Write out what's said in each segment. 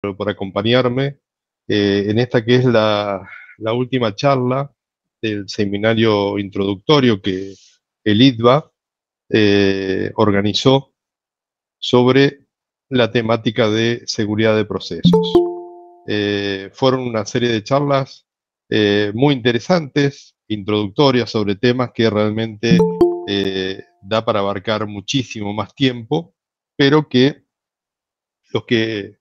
por acompañarme en esta que es la última charla del seminario introductorio que el ITBA organizó sobre la temática de seguridad de procesos. Fueron una serie de charlas muy interesantes, introductorias sobre temas que realmente da para abarcar muchísimo más tiempo, pero que los que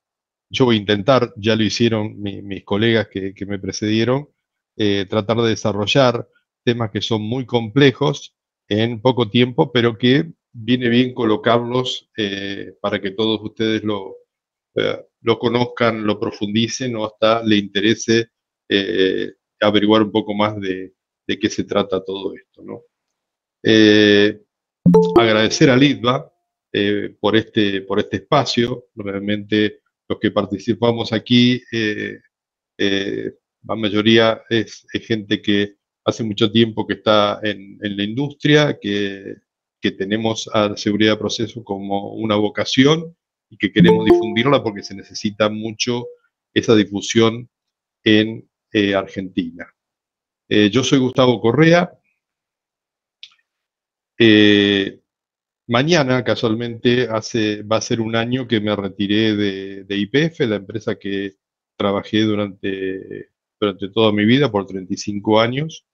yo voy a intentar, ya lo hicieron mis colegas que me precedieron, tratar de desarrollar temas que son muy complejos en poco tiempo, pero que viene bien colocarlos para que todos ustedes lo conozcan, lo profundicen o hasta le interese averiguar un poco más de qué se trata todo esto, ¿no? Eh, Agradecer a Litva por este espacio. Realmente los que participamos aquí, la mayoría es gente que hace mucho tiempo que está en la industria, que tenemos a la seguridad de proceso como una vocación y que queremos difundirla porque se necesita mucho esa difusión en Argentina. Yo soy Gustavo Correa. Eh, Mañana, casualmente, va a ser un año que me retiré de YPF, la empresa que trabajé durante toda mi vida, por 35 años,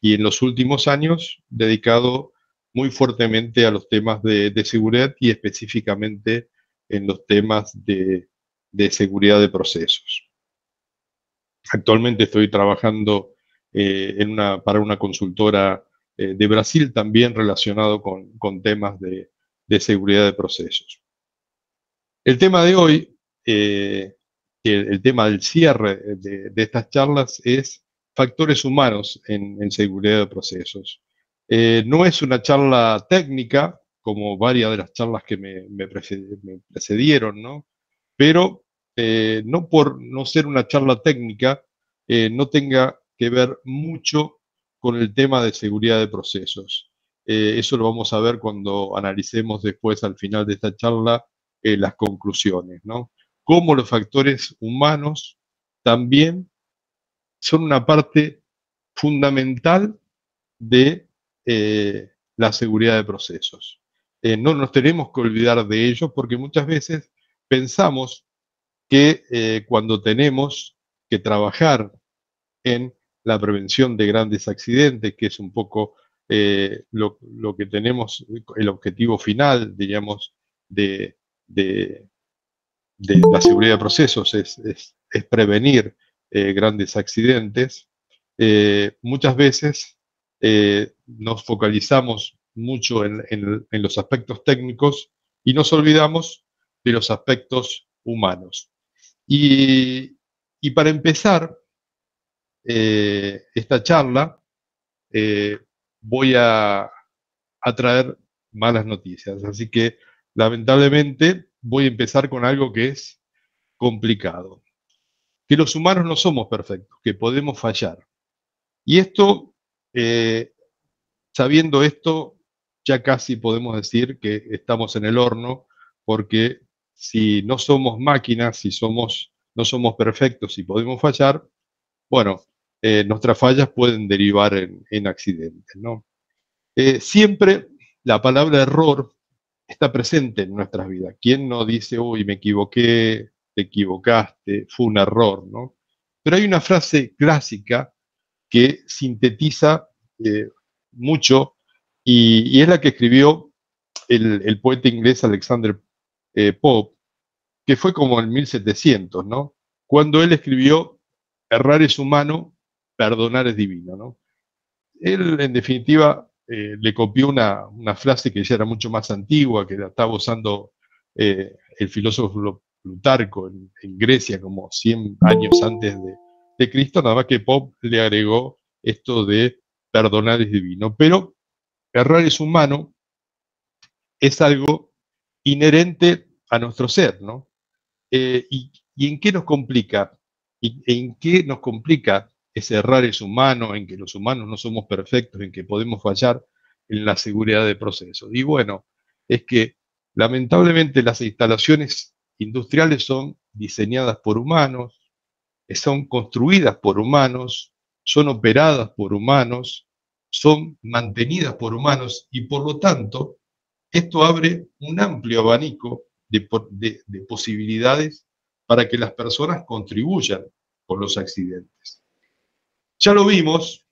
y en los últimos años dedicado muy fuertemente a los temas de seguridad y específicamente en los temas de seguridad de procesos. Actualmente estoy trabajando para una consultora de Brasil también relacionado con temas de seguridad de procesos. El tema de hoy, el tema del cierre de estas charlas es factores humanos en seguridad de procesos. No es una charla técnica, como varias de las charlas que me precedieron, ¿no? Pero no por no ser una charla técnica, no tenga que ver mucho con el tema de seguridad de procesos. Eso lo vamos a ver cuando analicemos después al final de esta charla las conclusiones, ¿no? Cómo los factores humanos también son una parte fundamental de la seguridad de procesos. No nos tenemos que olvidar de ellos porque muchas veces pensamos que cuando tenemos que trabajar en la prevención de grandes accidentes, que es un poco lo que tenemos, el objetivo final, diríamos, de, de, de la seguridad de procesos, es prevenir grandes accidentes. Muchas veces nos focalizamos mucho en los aspectos técnicos y nos olvidamos de los aspectos humanos. Y, y para empezar esta charla, eh, voy a traer malas noticias. Así que, lamentablemente, voy a empezar con algo que es complicado. Que los humanos no somos perfectos, que podemos fallar. Y esto, eh, sabiendo esto, ya casi podemos decir que estamos en el horno, porque si no somos máquinas, no somos perfectos y podemos fallar, bueno, nuestras fallas pueden derivar en accidentes, ¿no? Siempre la palabra error está presente en nuestras vidas. ¿Quién no dice, uy, me equivoqué, te equivocaste, fue un error, ¿no? Pero hay una frase clásica que sintetiza eh, mucho y es la que escribió el poeta inglés Alexander Pope, que fue como en 1700, ¿no? Cuando él escribió, errar es humano, perdonar es divino, ¿no? Él, en definitiva, le copió una frase que ya era mucho más antigua, que la estaba usando el filósofo Plutarco en Grecia como 100 años antes de Cristo, nada más que Pope le agregó esto de perdonar es divino. Pero errar es humano, es algo inherente a nuestro ser, ¿no? ¿Y en qué nos complica? ¿Y en qué nos complica ese errar es humano, en que los humanos no somos perfectos, en que podemos fallar en la seguridad de procesos? Y bueno, es que lamentablemente las instalaciones industriales son diseñadas por humanos, son construidas por humanos, son operadas por humanos, son mantenidas por humanos y por lo tanto esto abre un amplio abanico de posibilidades para que las personas contribuyan con los accidentes. Ya lo vimos,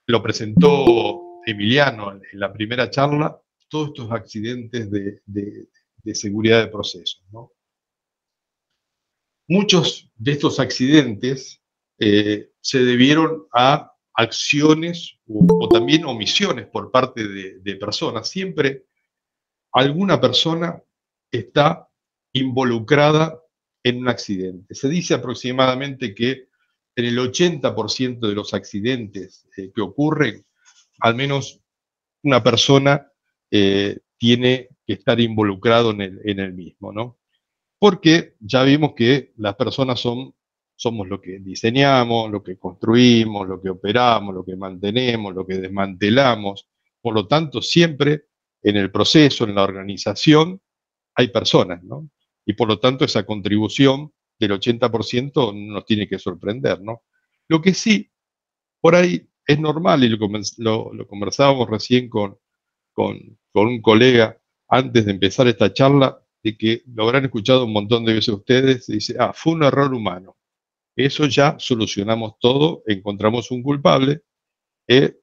lo presentó Emiliano en la primera charla, todos estos accidentes de seguridad de procesos, ¿no? Muchos de estos accidentes se debieron a acciones o también omisiones por parte de personas. Siempre alguna persona está involucrada en un accidente. Se dice aproximadamente que en el 80% de los accidentes que ocurren, al menos una persona tiene que estar involucrado en el mismo, ¿no? Porque ya vimos que las personas somos lo que diseñamos, lo que construimos, lo que operamos, lo que mantenemos, lo que desmantelamos. Por lo tanto, siempre en el proceso, en la organización, hay personas, ¿no? Y por lo tanto, esa contribución del 80% nos tiene que sorprender, ¿no? Lo que sí, por ahí es normal, y lo conversábamos recién con un colega antes de empezar esta charla, de que lo habrán escuchado un montón de veces ustedes, dice, fue un error humano. Eso ya solucionamos todo, encontramos un culpable,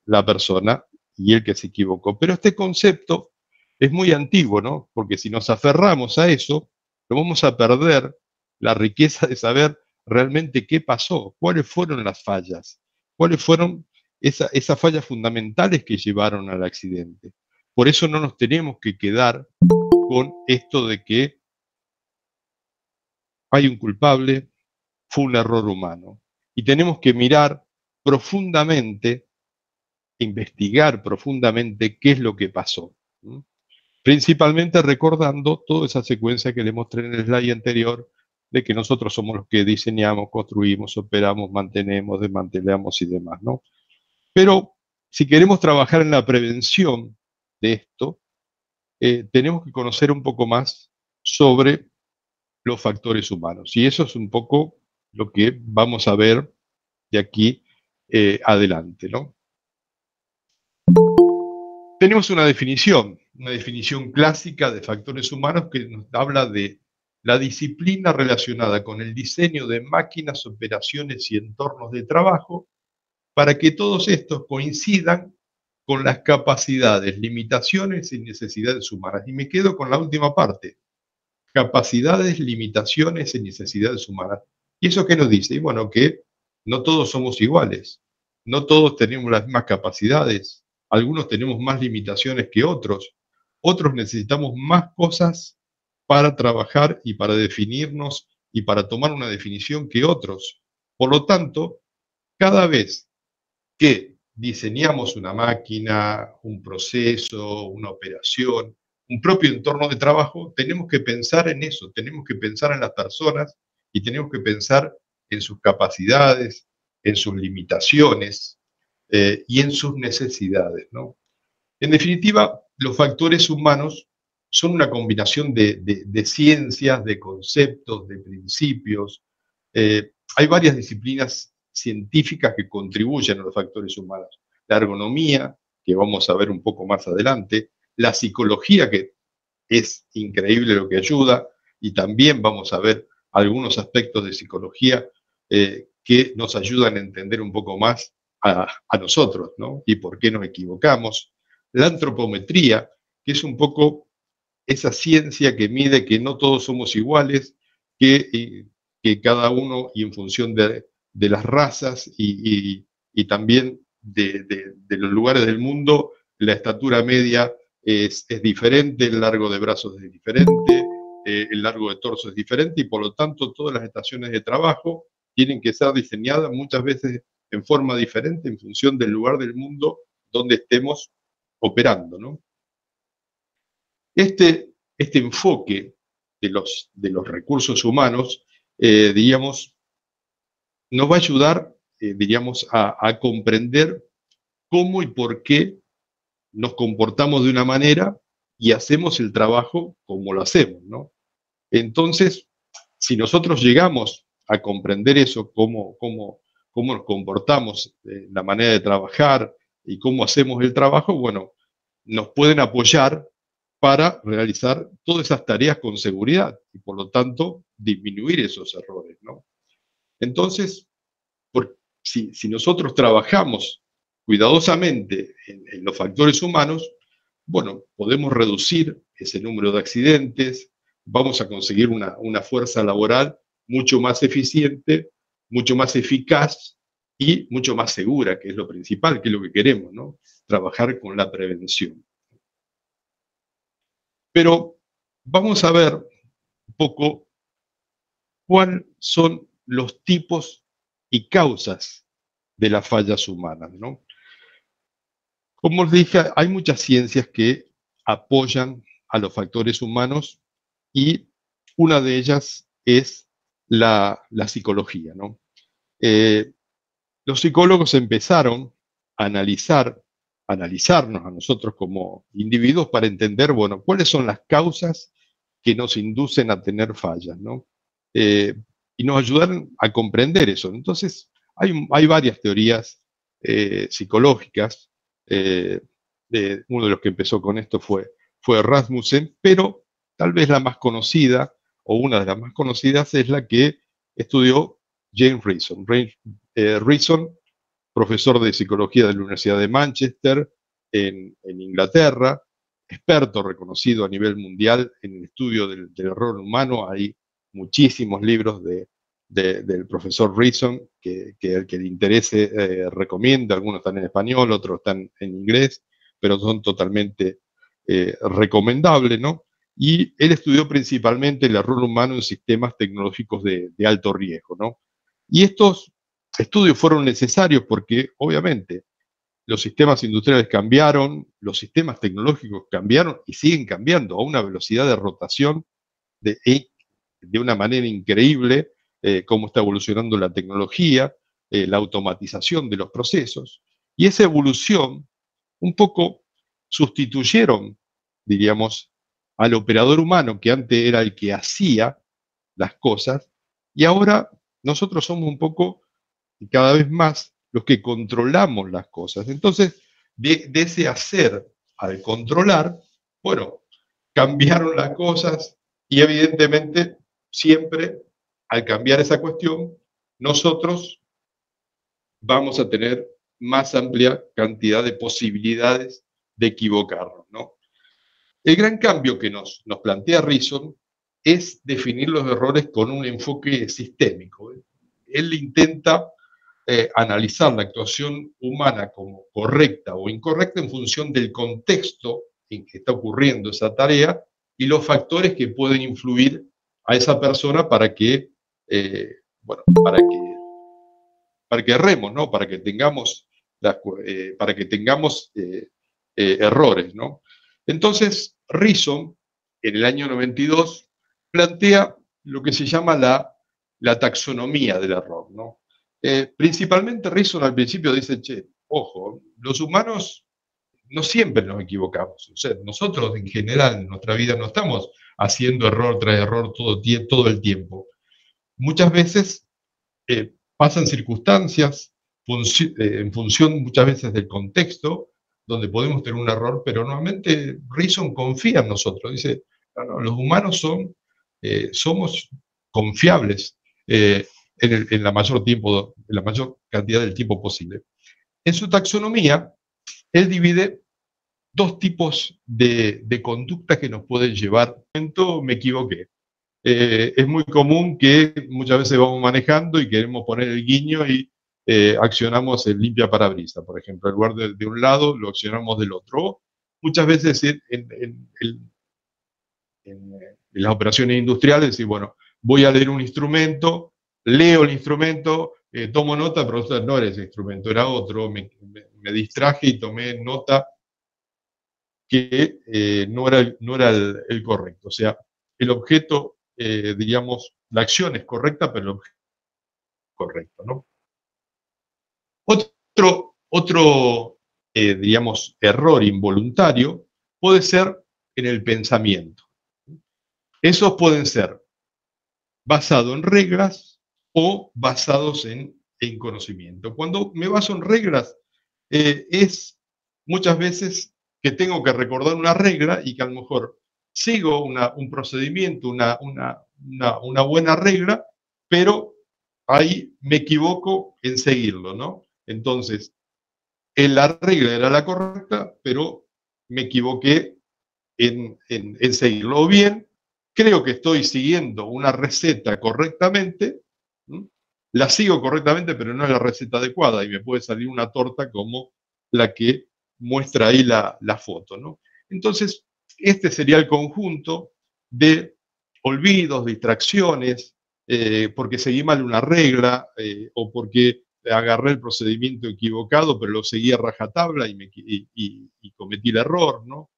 la persona y el que se equivocó. Pero este concepto es muy antiguo, ¿no? Porque si nos aferramos a eso, lo vamos a perder la riqueza de saber realmente qué pasó, cuáles fueron las fallas, cuáles fueron esas fallas fundamentales que llevaron al accidente. Por eso no nos tenemos que quedar con esto de que hay un culpable, fue un error humano. Y tenemos que mirar profundamente, investigar profundamente qué es lo que pasó. Principalmente recordando toda esa secuencia que les mostré en el slide anterior, de que nosotros somos los que diseñamos, construimos, operamos, mantenemos, desmantelamos y demás, ¿no? Pero si queremos trabajar en la prevención de esto, tenemos que conocer un poco más sobre los factores humanos. Y eso es un poco lo que vamos a ver de aquí adelante, ¿no? Tenemos una definición clásica de factores humanos que nos habla de la disciplina relacionada con el diseño de máquinas, operaciones y entornos de trabajo para que todos estos coincidan con las capacidades, limitaciones y necesidades humanas. Y me quedo con la última parte, capacidades, limitaciones y necesidades humanas. ¿Y eso qué nos dice? Y bueno, que no todos somos iguales, no todos tenemos las mismas capacidades, algunos tenemos más limitaciones que otros necesitamos más cosas para trabajar y para definirnos y para tomar una definición que otros. Por lo tanto, cada vez que diseñamos una máquina, un proceso, una operación, un propio entorno de trabajo, tenemos que pensar en eso, tenemos que pensar en las personas y tenemos que pensar en sus capacidades, en sus limitaciones y en sus necesidades, ¿no? En definitiva, los factores humanos son una combinación de ciencias, de conceptos, de principios. Hay varias disciplinas científicas que contribuyen a los factores humanos. La ergonomía, que vamos a ver un poco más adelante, la psicología, que es increíble lo que ayuda, y también vamos a ver algunos aspectos de psicología que nos ayudan a entender un poco más a nosotros, ¿no? Y por qué nos equivocamos. La antropometría, que es un poco esa ciencia que mide que no todos somos iguales, que cada uno, y en función de las razas y también de los lugares del mundo, la estatura media es diferente, el largo de brazos es diferente, el largo de torso es diferente, y por lo tanto todas las estaciones de trabajo tienen que ser diseñadas muchas veces en forma diferente en función del lugar del mundo donde estemos operando, ¿no? Este enfoque de los recursos humanos, diríamos, nos va a ayudar, diríamos, a comprender cómo y por qué nos comportamos de una manera y hacemos el trabajo como lo hacemos, ¿no? Entonces, si nosotros llegamos a comprender eso, cómo nos comportamos, la manera de trabajar y cómo hacemos el trabajo, bueno, nos pueden apoyar para realizar todas esas tareas con seguridad y por lo tanto disminuir esos errores, ¿no? Entonces, si nosotros trabajamos cuidadosamente en los factores humanos, bueno, podemos reducir ese número de accidentes, vamos a conseguir una fuerza laboral mucho más eficiente, mucho más eficaz y mucho más segura, que es lo principal, que es lo que queremos, ¿no? Trabajar con la prevención. Pero vamos a ver un poco cuáles son los tipos y causas de las fallas humanas, ¿no? Como os dije, hay muchas ciencias que apoyan a los factores humanos y una de ellas es la psicología, ¿no? Eh, los psicólogos empezaron a analizarnos a nosotros como individuos para entender, bueno, cuáles son las causas que nos inducen a tener fallas, ¿no? Eh, y nos ayudaron a comprender eso. Entonces, hay varias teorías psicológicas. eh, Uno de los que empezó con esto fue Rasmussen, pero tal vez la más conocida, o una de las más conocidas, es la que estudió James Reason. Reason, profesor de psicología de la Universidad de Manchester, en Inglaterra, experto reconocido a nivel mundial en el estudio del error humano. Hay muchísimos libros del profesor Reason que el que le interese recomienda. Algunos están en español, otros están en inglés, pero son totalmente recomendables, ¿no? Y él estudió principalmente el error humano en sistemas tecnológicos de alto riesgo, ¿no? Y estos estudios fueron necesarios porque, obviamente, los sistemas industriales cambiaron, los sistemas tecnológicos cambiaron y siguen cambiando a una velocidad de rotación de, de una manera increíble, cómo está evolucionando la tecnología, la automatización de los procesos. Y esa evolución un poco sustituyeron, diríamos, al operador humano, que antes era el que hacía las cosas, y ahora nosotros somos un poco y cada vez más los que controlamos las cosas. Entonces, de ese hacer al controlar, bueno, cambiaron las cosas y evidentemente siempre al cambiar esa cuestión, nosotros vamos a tener más amplia cantidad de posibilidades de equivocarnos, ¿no? El gran cambio que nos plantea Reason es definir los errores con un enfoque sistémico. Él intenta analizar la actuación humana como correcta o incorrecta en función del contexto en que está ocurriendo esa tarea y los factores que pueden influir a esa persona eh, bueno, para que erremos, ¿no? Para que tengamos errores, ¿no? Entonces, Reason, en el año 92, plantea lo que se llama la taxonomía del error, ¿no? Principalmente Reason al principio dice, che, ojo, los humanos no siempre nos equivocamos. O sea, nosotros en general en nuestra vida no estamos haciendo error tras error todo el tiempo. Muchas veces pasan circunstancias en función muchas veces del contexto donde podemos tener un error, pero normalmente Reason confía en nosotros. Dice, no, los humanos somos confiables en la mayor cantidad del tiempo posible. En su taxonomía, él divide dos tipos de conductas que nos pueden llevar. Me equivoqué. Es muy común que muchas veces vamos manejando y queremos poner el guiño y accionamos el limpia parabrisas, por ejemplo. En lugar de un lado, lo accionamos del otro. Muchas veces en las operaciones industriales, y bueno, voy a leer un instrumento, leo el instrumento, tomo nota, pero no era ese instrumento, era otro, me distraje y tomé nota que no era el correcto. O sea, el objeto, diríamos, la acción es correcta, pero el objeto es correcto, ¿no? Otro diríamos, error involuntario puede ser en el pensamiento. Esos pueden ser basado en reglas o basados en conocimiento. Cuando me baso en reglas, es muchas veces que tengo que recordar una regla y que a lo mejor sigo un procedimiento, una buena regla, pero ahí me equivoco en seguirlo, ¿no? Entonces, la regla era la correcta, pero me equivoqué en seguirlo. O bien, creo que estoy siguiendo una receta correctamente, ¿m? La sigo correctamente, pero no es la receta adecuada y me puede salir una torta como la que muestra ahí la foto, ¿no? Entonces, este sería el conjunto de olvidos, distracciones, porque seguí mal una regla o porque agarré el procedimiento equivocado, pero lo seguí a rajatabla y cometí el error, ¿no?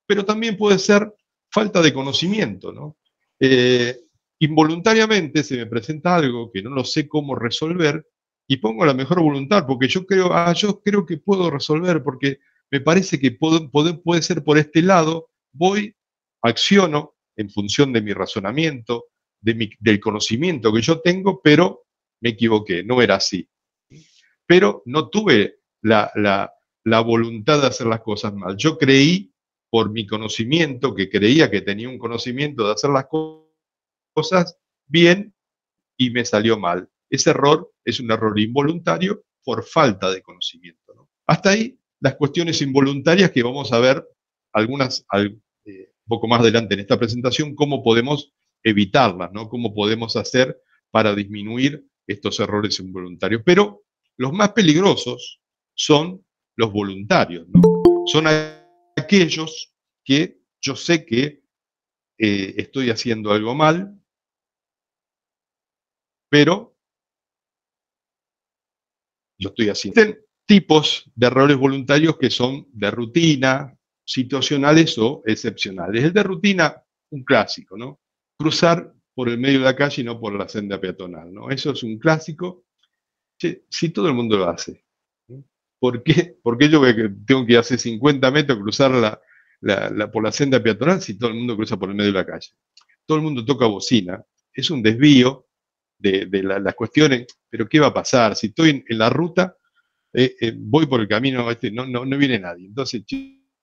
Pero también puede ser falta de conocimiento, ¿no? Eh, Involuntariamente se me presenta algo que no lo sé cómo resolver y pongo la mejor voluntad, porque yo creo que puedo resolver, porque me parece que puede ser por este lado, voy, acciono en función de mi razonamiento, del conocimiento que yo tengo, pero me equivoqué, no era así. Pero no tuve la voluntad de hacer las cosas mal. Yo creí por mi conocimiento, que creía que tenía un conocimiento de hacer las cosas bien y me salió mal. Ese error es un error involuntario por falta de conocimiento, ¿no? Hasta ahí las cuestiones involuntarias que vamos a ver algunas un poco más adelante en esta presentación, cómo podemos evitarlas, ¿no? Cómo podemos hacer para disminuir estos errores involuntarios. Pero los más peligrosos son los voluntarios, ¿no? Son aquellos que yo sé que estoy haciendo algo mal, pero lo estoy haciendo. Existen tipos de errores voluntarios que son de rutina, situacionales o excepcionales. El de rutina, un clásico, ¿no? Cruzar por el medio de la calle y no por la senda peatonal, ¿no? Eso es un clásico. Che, si todo el mundo lo hace, ¿no? ¿Por qué yo tengo que hacer 50 metros cruzar por la senda peatonal si todo el mundo cruza por el medio de la calle? Todo el mundo toca bocina. Es un desvío de las cuestiones, pero ¿qué va a pasar? Si estoy en la ruta, voy por el camino, no viene nadie. Entonces,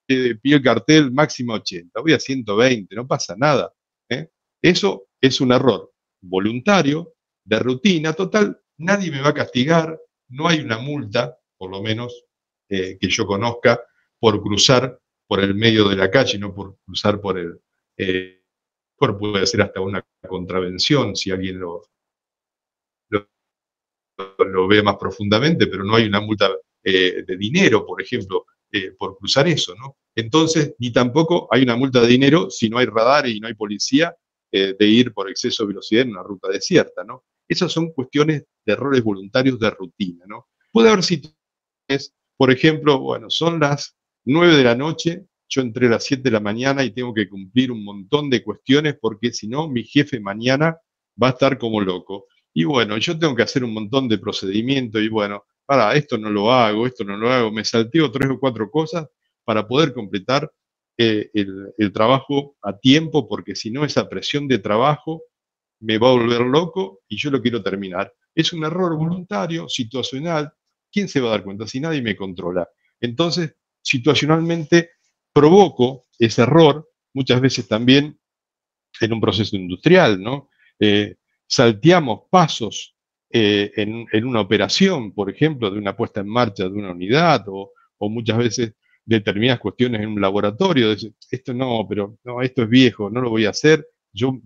pide el cartel máximo 80, voy a 120, no pasa nada. ¿Eh? Eso es un error voluntario, de rutina, total, nadie me va a castigar, no hay una multa, por lo menos que yo conozca, por cruzar por el medio de la calle, no por cruzar por el... puede ser hasta una contravención si alguien lo lo ve más profundamente, pero no hay una multa de dinero, por ejemplo, por cruzar eso, ¿no? Entonces, ni tampoco hay una multa de dinero si no hay radar y no hay policía de ir por exceso de velocidad en una ruta desierta, ¿no? Esas son cuestiones de errores voluntarios de rutina, ¿no? Puede haber situaciones, por ejemplo, bueno, son las 9 de la noche, yo entré a las 7 de la mañana y tengo que cumplir un montón de cuestiones porque si no, mi jefe mañana va a estar como loco. Y bueno, yo tengo que hacer un montón de procedimientos y bueno, para, esto no lo hago, me salteo 3 o 4 cosas para poder completar el trabajo a tiempo, porque si no esa presión de trabajo me va a volver loco y yo lo quiero terminar. Es un error voluntario, situacional. ¿Quién se va a dar cuenta si nadie me controla? Entonces, situacionalmente provoco ese error, muchas veces también en un proceso industrial, ¿no? Salteamos pasos en una operación, por ejemplo, de una puesta en marcha de una unidad o muchas veces determinadas cuestiones en un laboratorio. Esto no, pero no, esto es viejo, no lo voy a hacer. Yo,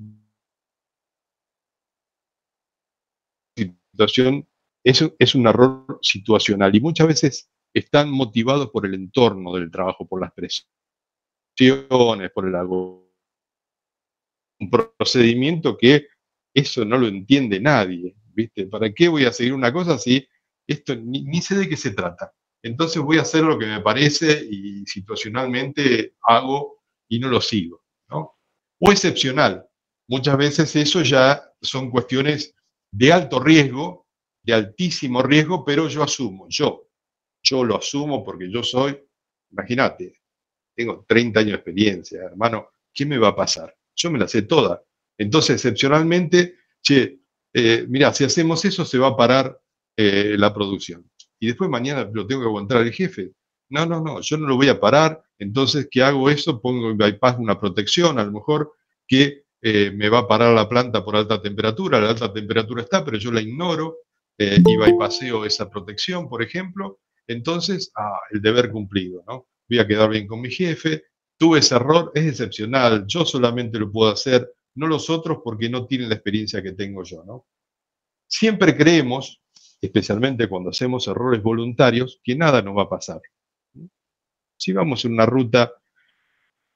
situación, eso es un error situacional y muchas veces están motivados por el entorno del trabajo, por las presiones, por el algo, un procedimiento que eso no lo entiende nadie, ¿viste? ¿Para qué voy a seguir una cosa si esto ni sé de qué se trata? Entonces voy a hacer lo que me parece y situacionalmente hago y no lo sigo, ¿no? O excepcional. Muchas veces eso ya son cuestiones de alto riesgo, de altísimo riesgo, pero yo lo asumo porque yo soy, imagínate, tengo 30 años de experiencia, hermano, ¿qué me va a pasar? Yo me la sé toda. Entonces, excepcionalmente, che, mirá, si hacemos eso se va a parar la producción. Y después mañana lo tengo que aguantar al jefe. No, no, no, yo no lo voy a parar. Entonces, ¿qué hago eso? Pongo en bypass una protección, a lo mejor que me va a parar la planta por alta temperatura. La alta temperatura está, pero yo la ignoro y bypasseo esa protección, por ejemplo. Entonces, el deber cumplido, ¿no? Voy a quedar bien con mi jefe. Tuve ese error, es excepcional. Yo solamente lo puedo hacer, no los otros porque no tienen la experiencia que tengo yo, ¿no? Siempre creemos, especialmente cuando hacemos errores voluntarios, que nada nos va a pasar. Si vamos en una ruta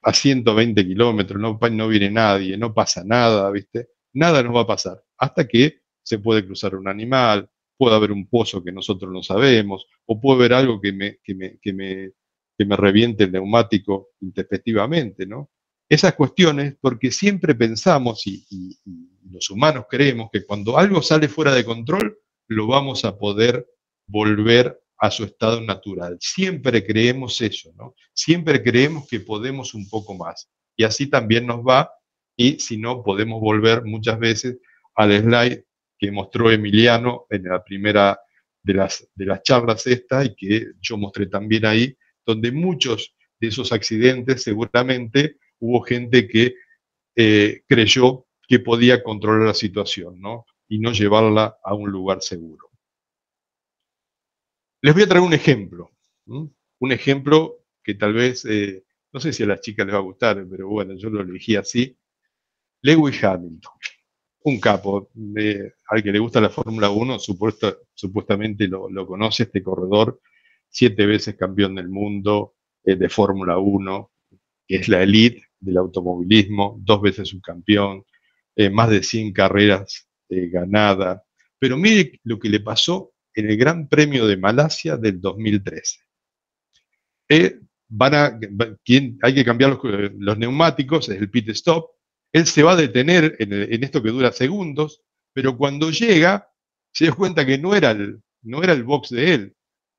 a 120 kilómetros, no viene nadie, no pasa nada, ¿viste? Nada nos va a pasar, hasta que se puede cruzar un animal, puede haber un pozo que nosotros no sabemos, o puede haber algo que me reviente el neumático intempestivamente, ¿no? Esas cuestiones, porque siempre pensamos y los humanos creemos que cuando algo sale fuera de control, lo vamos a poder volver a su estado natural. Siempre creemos eso, ¿no? Siempre creemos que podemos un poco más. Y así también nos va, y si no, podemos volver muchas veces al slide que mostró Emiliano en la primera de las charlas esta y que yo mostré también ahí, donde muchos de esos accidentes seguramente hubo gente que creyó que podía controlar la situación, ¿no? Y no llevarla a un lugar seguro. Les voy a traer un ejemplo, ¿m? Un ejemplo que tal vez, no sé si a las chicas les va a gustar, pero bueno, yo lo elegí así. Lewis Hamilton, un capo, al que le gusta la Fórmula 1, supuestamente lo conoce, este corredor, 7 veces campeón del mundo de Fórmula 1, que es la elite del automovilismo, 2 veces subcampeón, más de 100 carreras ganadas. Pero mire lo que le pasó en el Gran Premio de Malasia del 2013. Eh, hay que cambiar los neumáticos, es el pit stop. Él se va a detener en esto que dura segundos, pero cuando llega, se da cuenta que no era el box de él.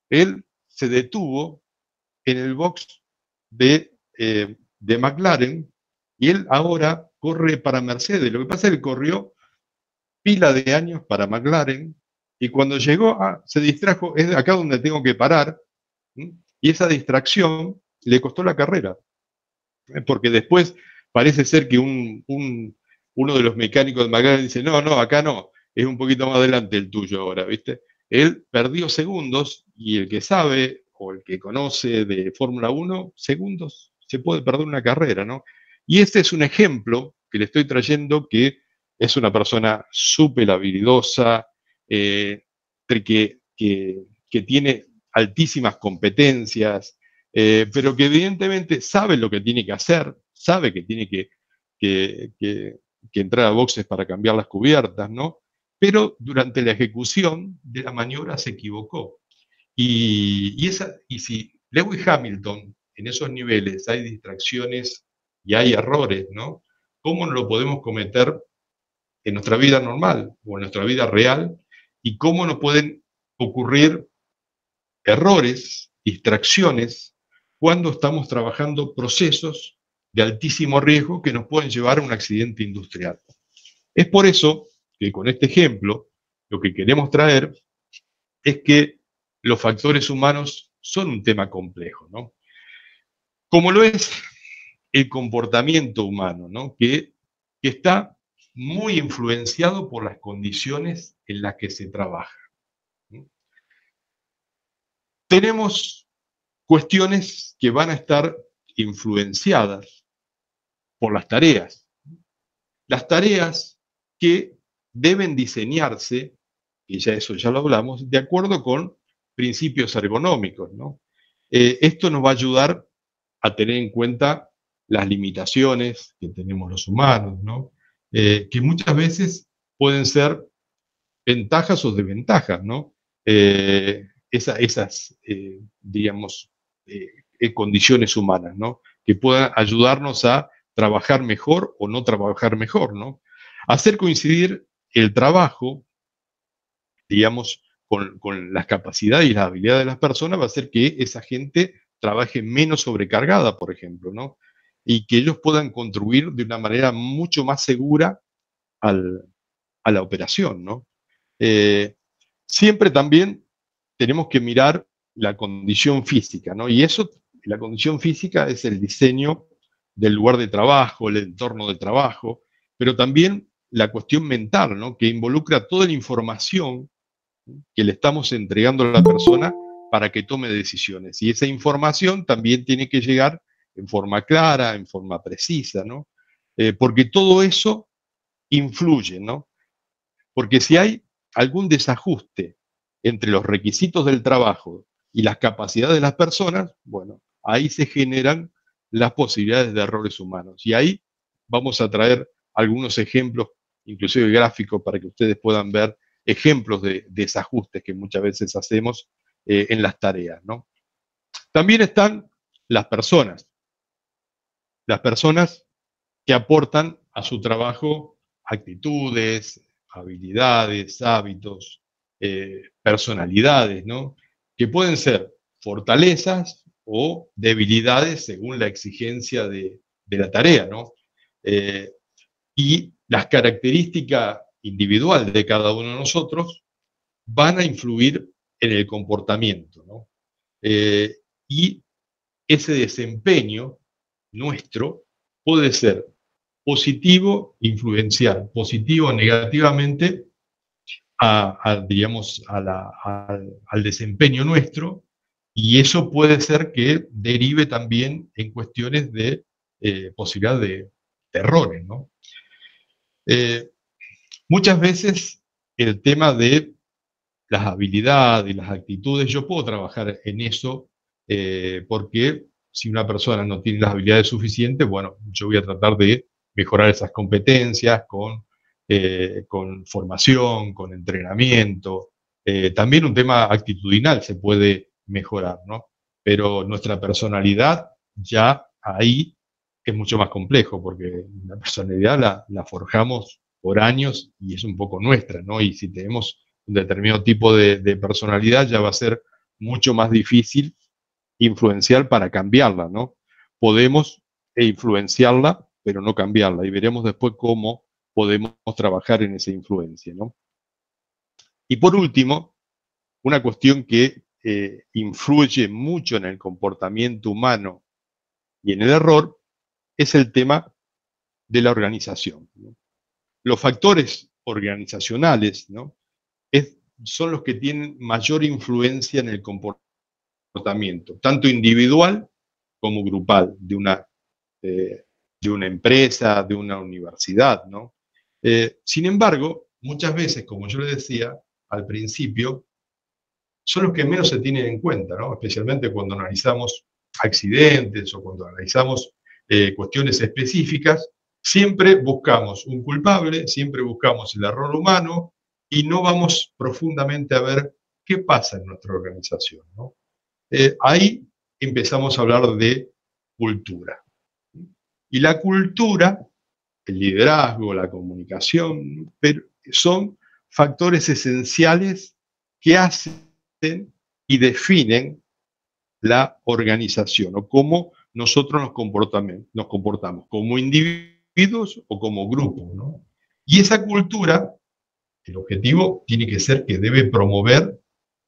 Él se detuvo en el box de McLaren y él ahora corre para Mercedes. Lo que pasa es que corrió pila de años para McLaren y cuando llegó, se distrajo, es acá donde tengo que parar, ¿m? Y esa distracción le costó la carrera, porque después parece ser que uno de los mecánicos de McLaren dice, no, no, acá no, es un poquito más adelante el tuyo ahora, ¿viste? Él perdió segundos y el que sabe o el que conoce de Fórmula 1, segundos, se puede perder una carrera, ¿no? Y este es un ejemplo que le estoy trayendo que es una persona súper habilidosa, que tiene altísimas competencias, pero que evidentemente sabe lo que tiene que hacer, sabe que tiene que, que- que entrar a boxes para cambiar las cubiertas, ¿no? Pero durante la ejecución de la maniobra se equivocó. Y si Lewis Hamilton en esos niveles hay distracciones y hay errores, ¿no? ¿Cómo no lo podemos cometer en nuestra vida normal o en nuestra vida real? ¿Y cómo no pueden ocurrir errores, distracciones, cuando estamos trabajando procesos de altísimo riesgo que nos pueden llevar a un accidente industrial? Es por eso que con este ejemplo lo que queremos traer es que los factores humanos son un tema complejo, ¿no? Como lo es el comportamiento humano, ¿no? Que está muy influenciado por las condiciones en las que se trabaja, ¿no? Tenemos cuestiones que van a estar influenciadas por las tareas. Las tareas que deben diseñarse, y ya eso ya lo hablamos, de acuerdo con principios ergonómicos, ¿no? Esto nos va a ayudar a tener en cuenta las limitaciones que tenemos los humanos, ¿no? Que muchas veces pueden ser ventajas o desventajas, ¿no? Esas, digamos, condiciones humanas, ¿no? Que puedan ayudarnos a trabajar mejor o no trabajar mejor, ¿no? Hacer coincidir el trabajo, digamos, con las capacidades y las habilidades de las personas va a hacer que esa gente trabaje menos sobrecargada, por ejemplo, ¿no? Y que ellos puedan contribuir de una manera mucho más segura al, a la operación, ¿no? Eh, Siempre también tenemos que mirar la condición física, ¿no? Y eso, la condición física es el diseño del lugar de trabajo, el entorno de trabajo, pero también la cuestión mental, ¿no? Que involucra toda la información que le estamos entregando a la persona para que tome decisiones. Y esa información también tiene que llegar en forma clara, en forma precisa, ¿no? Porque todo eso influye, ¿no? Porque si hay algún desajuste entre los requisitos del trabajo y las capacidades de las personas, bueno, ahí se generan las posibilidades de errores humanos. Y ahí vamos a traer algunos ejemplos, inclusive gráficos, para que ustedes puedan ver ejemplos de desajustes que muchas veces hacemos en las tareas, ¿no? También están las personas que aportan a su trabajo actitudes, habilidades, hábitos, personalidades, ¿no? Que pueden ser fortalezas o debilidades según la exigencia de la tarea, ¿no? Eh, y las características individuales de cada uno de nosotros van a influir en el comportamiento, ¿no? Eh, y ese desempeño nuestro puede ser positivo, influenciar positivo o negativamente digamos, al desempeño nuestro, y eso puede ser que derive también en cuestiones de posibilidad de errores, ¿no? Eh, Muchas veces el tema de las habilidades y las actitudes, yo puedo trabajar en eso, porque si una persona no tiene las habilidades suficientes, bueno, yo voy a tratar de mejorar esas competencias con formación, con entrenamiento. También un tema actitudinal se puede mejorar, ¿no? Pero nuestra personalidad ya ahí es mucho más complejo, porque la personalidad la forjamos por años y es un poco nuestra, ¿no? Y si tenemos un determinado tipo de personalidad, ya va a ser mucho más difícil influenciar para cambiarla, ¿no? Podemos influenciarla, pero no cambiarla, y veremos después cómo podemos trabajar en esa influencia, ¿no? Y por último, una cuestión que influye mucho en el comportamiento humano y en el error es el tema de la organización, ¿no? Los factores organizacionales, ¿no? Son los que tienen mayor influencia en el comportamiento, tanto individual como grupal, eh, de una empresa, de una universidad, ¿no? Sin embargo, muchas veces, como yo le decía al principio, son los que menos se tienen en cuenta, ¿no? Especialmente cuando analizamos accidentes o cuando analizamos cuestiones específicas, siempre buscamos un culpable, siempre buscamos el error humano y no vamos profundamente a ver qué pasa en nuestra organización, ¿no? Ahí empezamos a hablar de cultura. Y la cultura, el liderazgo, la comunicación, pero son factores esenciales que hacen y definen la organización o cómo nosotros nos comportamos como individuos o como grupos, ¿no? Y esa cultura, el objetivo tiene que ser que debe promover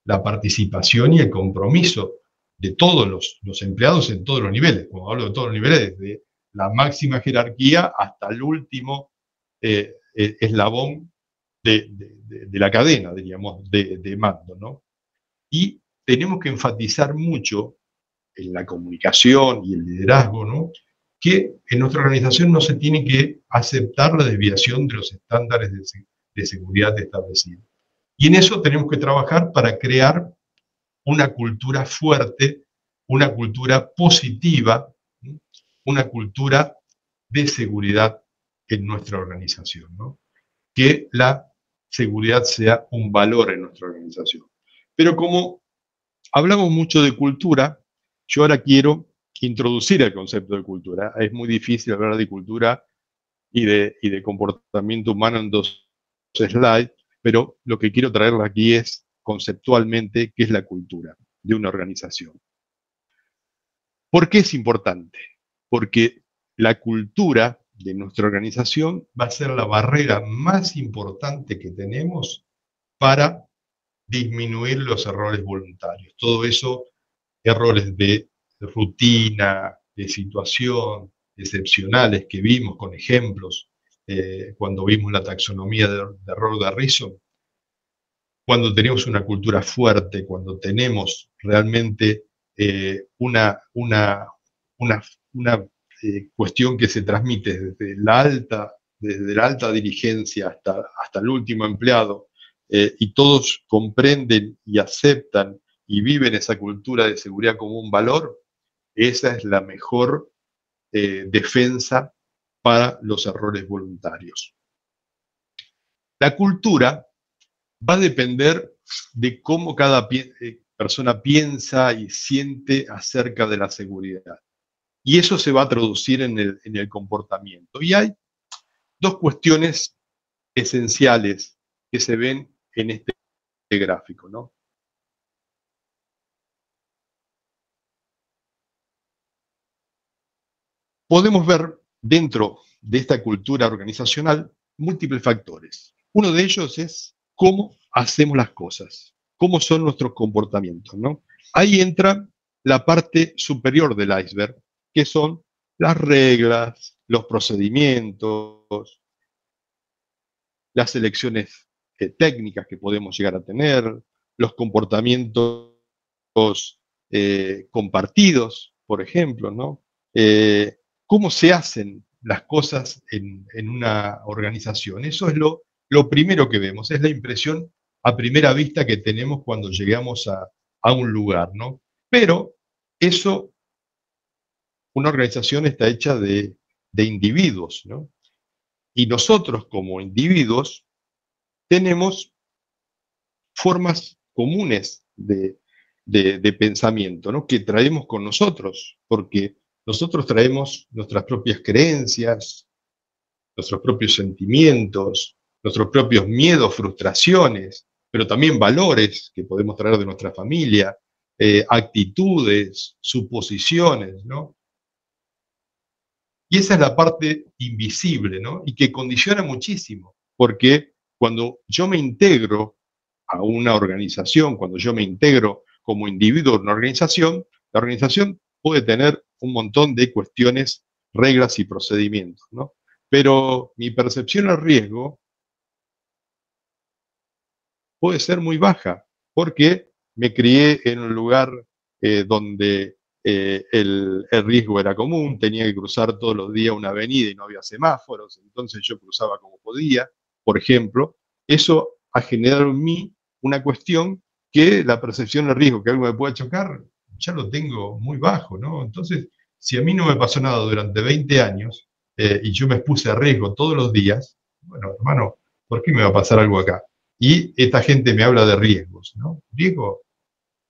la participación y el compromiso de todos los empleados en todos los niveles. Cuando hablo de todos los niveles, desde la máxima jerarquía hasta el último eslabón de la cadena, diríamos, de mando, ¿no? Y tenemos que enfatizar mucho en la comunicación y el liderazgo, ¿no? Que en nuestra organización no se tiene que aceptar la desviación de los estándares de seguridad establecidos. Y en eso tenemos que trabajar para crear una cultura fuerte, una cultura positiva, una cultura de seguridad en nuestra organización, ¿no? Que la seguridad sea un valor en nuestra organización. Pero como hablamos mucho de cultura, yo ahora quiero introducir el concepto de cultura. Es muy difícil hablar de cultura y de comportamiento humano en dos slides, pero lo que quiero traerle aquí es conceptualmente qué es la cultura de una organización. ¿Por qué es importante? Porque la cultura de nuestra organización va a ser la barrera más importante que tenemos para disminuir los errores voluntarios. Todo eso, errores de rutina, de situación, excepcionales que vimos con ejemplos cuando vimos la taxonomía de error de Harrison, cuando tenemos una cultura fuerte, cuando tenemos realmente una cuestión que se transmite desde la alta dirigencia hasta el último empleado, y todos comprenden y aceptan y viven esa cultura de seguridad como un valor, esa es la mejor defensa para los errores voluntarios. La cultura va a depender de cómo cada persona piensa y siente acerca de la seguridad. Y eso se va a traducir en el comportamiento. Y hay dos cuestiones esenciales que se ven en este gráfico, ¿no? Podemos ver dentro de esta cultura organizacional múltiples factores. Uno de ellos es cómo hacemos las cosas, cómo son nuestros comportamientos, ¿no? Ahí entra la parte superior del iceberg, que son las reglas, los procedimientos, las elecciones técnicas que podemos llegar a tener, los comportamientos compartidos, por ejemplo, ¿no? Cómo se hacen las cosas en una organización. Eso es lo primero que vemos, es la impresión a primera vista que tenemos cuando llegamos a un lugar, ¿no? Pero eso, una organización está hecha de individuos, ¿no? Y nosotros como individuos tenemos formas comunes de pensamiento, ¿no? Que traemos con nosotros, porque nosotros traemos nuestras propias creencias, nuestros propios sentimientos, nuestros propios miedos, frustraciones, pero también valores que podemos traer de nuestra familia, actitudes, suposiciones, ¿no? Y esa es la parte invisible, ¿no? Y que condiciona muchísimo, porque cuando yo me integro a una organización, cuando yo me integro como individuo en una organización, la organización puede tener un montón de cuestiones, reglas y procedimientos, ¿no? Pero mi percepción al riesgo puede ser muy baja, porque me crié en un lugar donde el riesgo era común, tenía que cruzar todos los días una avenida y no había semáforos, entonces yo cruzaba como podía, por ejemplo. Eso ha generado en mí una cuestión que la percepción del riesgo, que algo me pueda chocar, ya lo tengo muy bajo, ¿no? Entonces, si a mí no me pasó nada durante 20 años y yo me expuse a riesgo todos los días, bueno, hermano, ¿por qué me va a pasar algo acá? Y esta gente me habla de riesgos, ¿no? Riesgo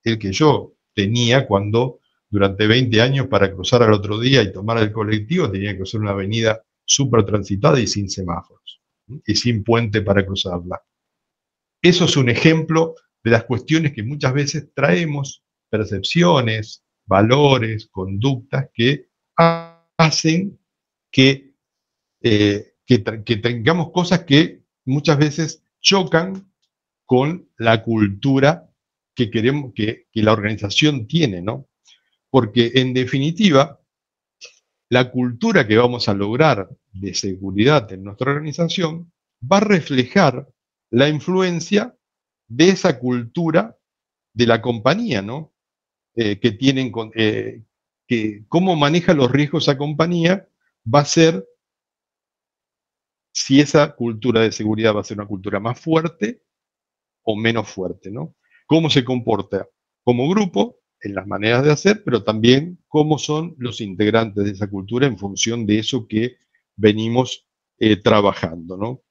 el que yo tenía cuando durante 20 años para cruzar al otro día y tomar el colectivo tenía que cruzar una avenida súper transitada y sin semáforos, ¿sí? Y sin puente para cruzarla. Eso es un ejemplo de las cuestiones que muchas veces traemos, percepciones, valores, conductas que hacen que tengamos cosas que muchas veces chocan con la cultura que queremos que la organización tiene, ¿no? Porque en definitiva, la cultura que vamos a lograr de seguridad en nuestra organización va a reflejar la influencia de esa cultura de la compañía, ¿no? Que tienen, que cómo maneja los riesgos esa compañía va a ser si esa cultura de seguridad va a ser una cultura más fuerte o menos fuerte, ¿no? Cómo se comporta como grupo en las maneras de hacer, pero también cómo son los integrantes de esa cultura en función de eso que venimos trabajando, ¿no?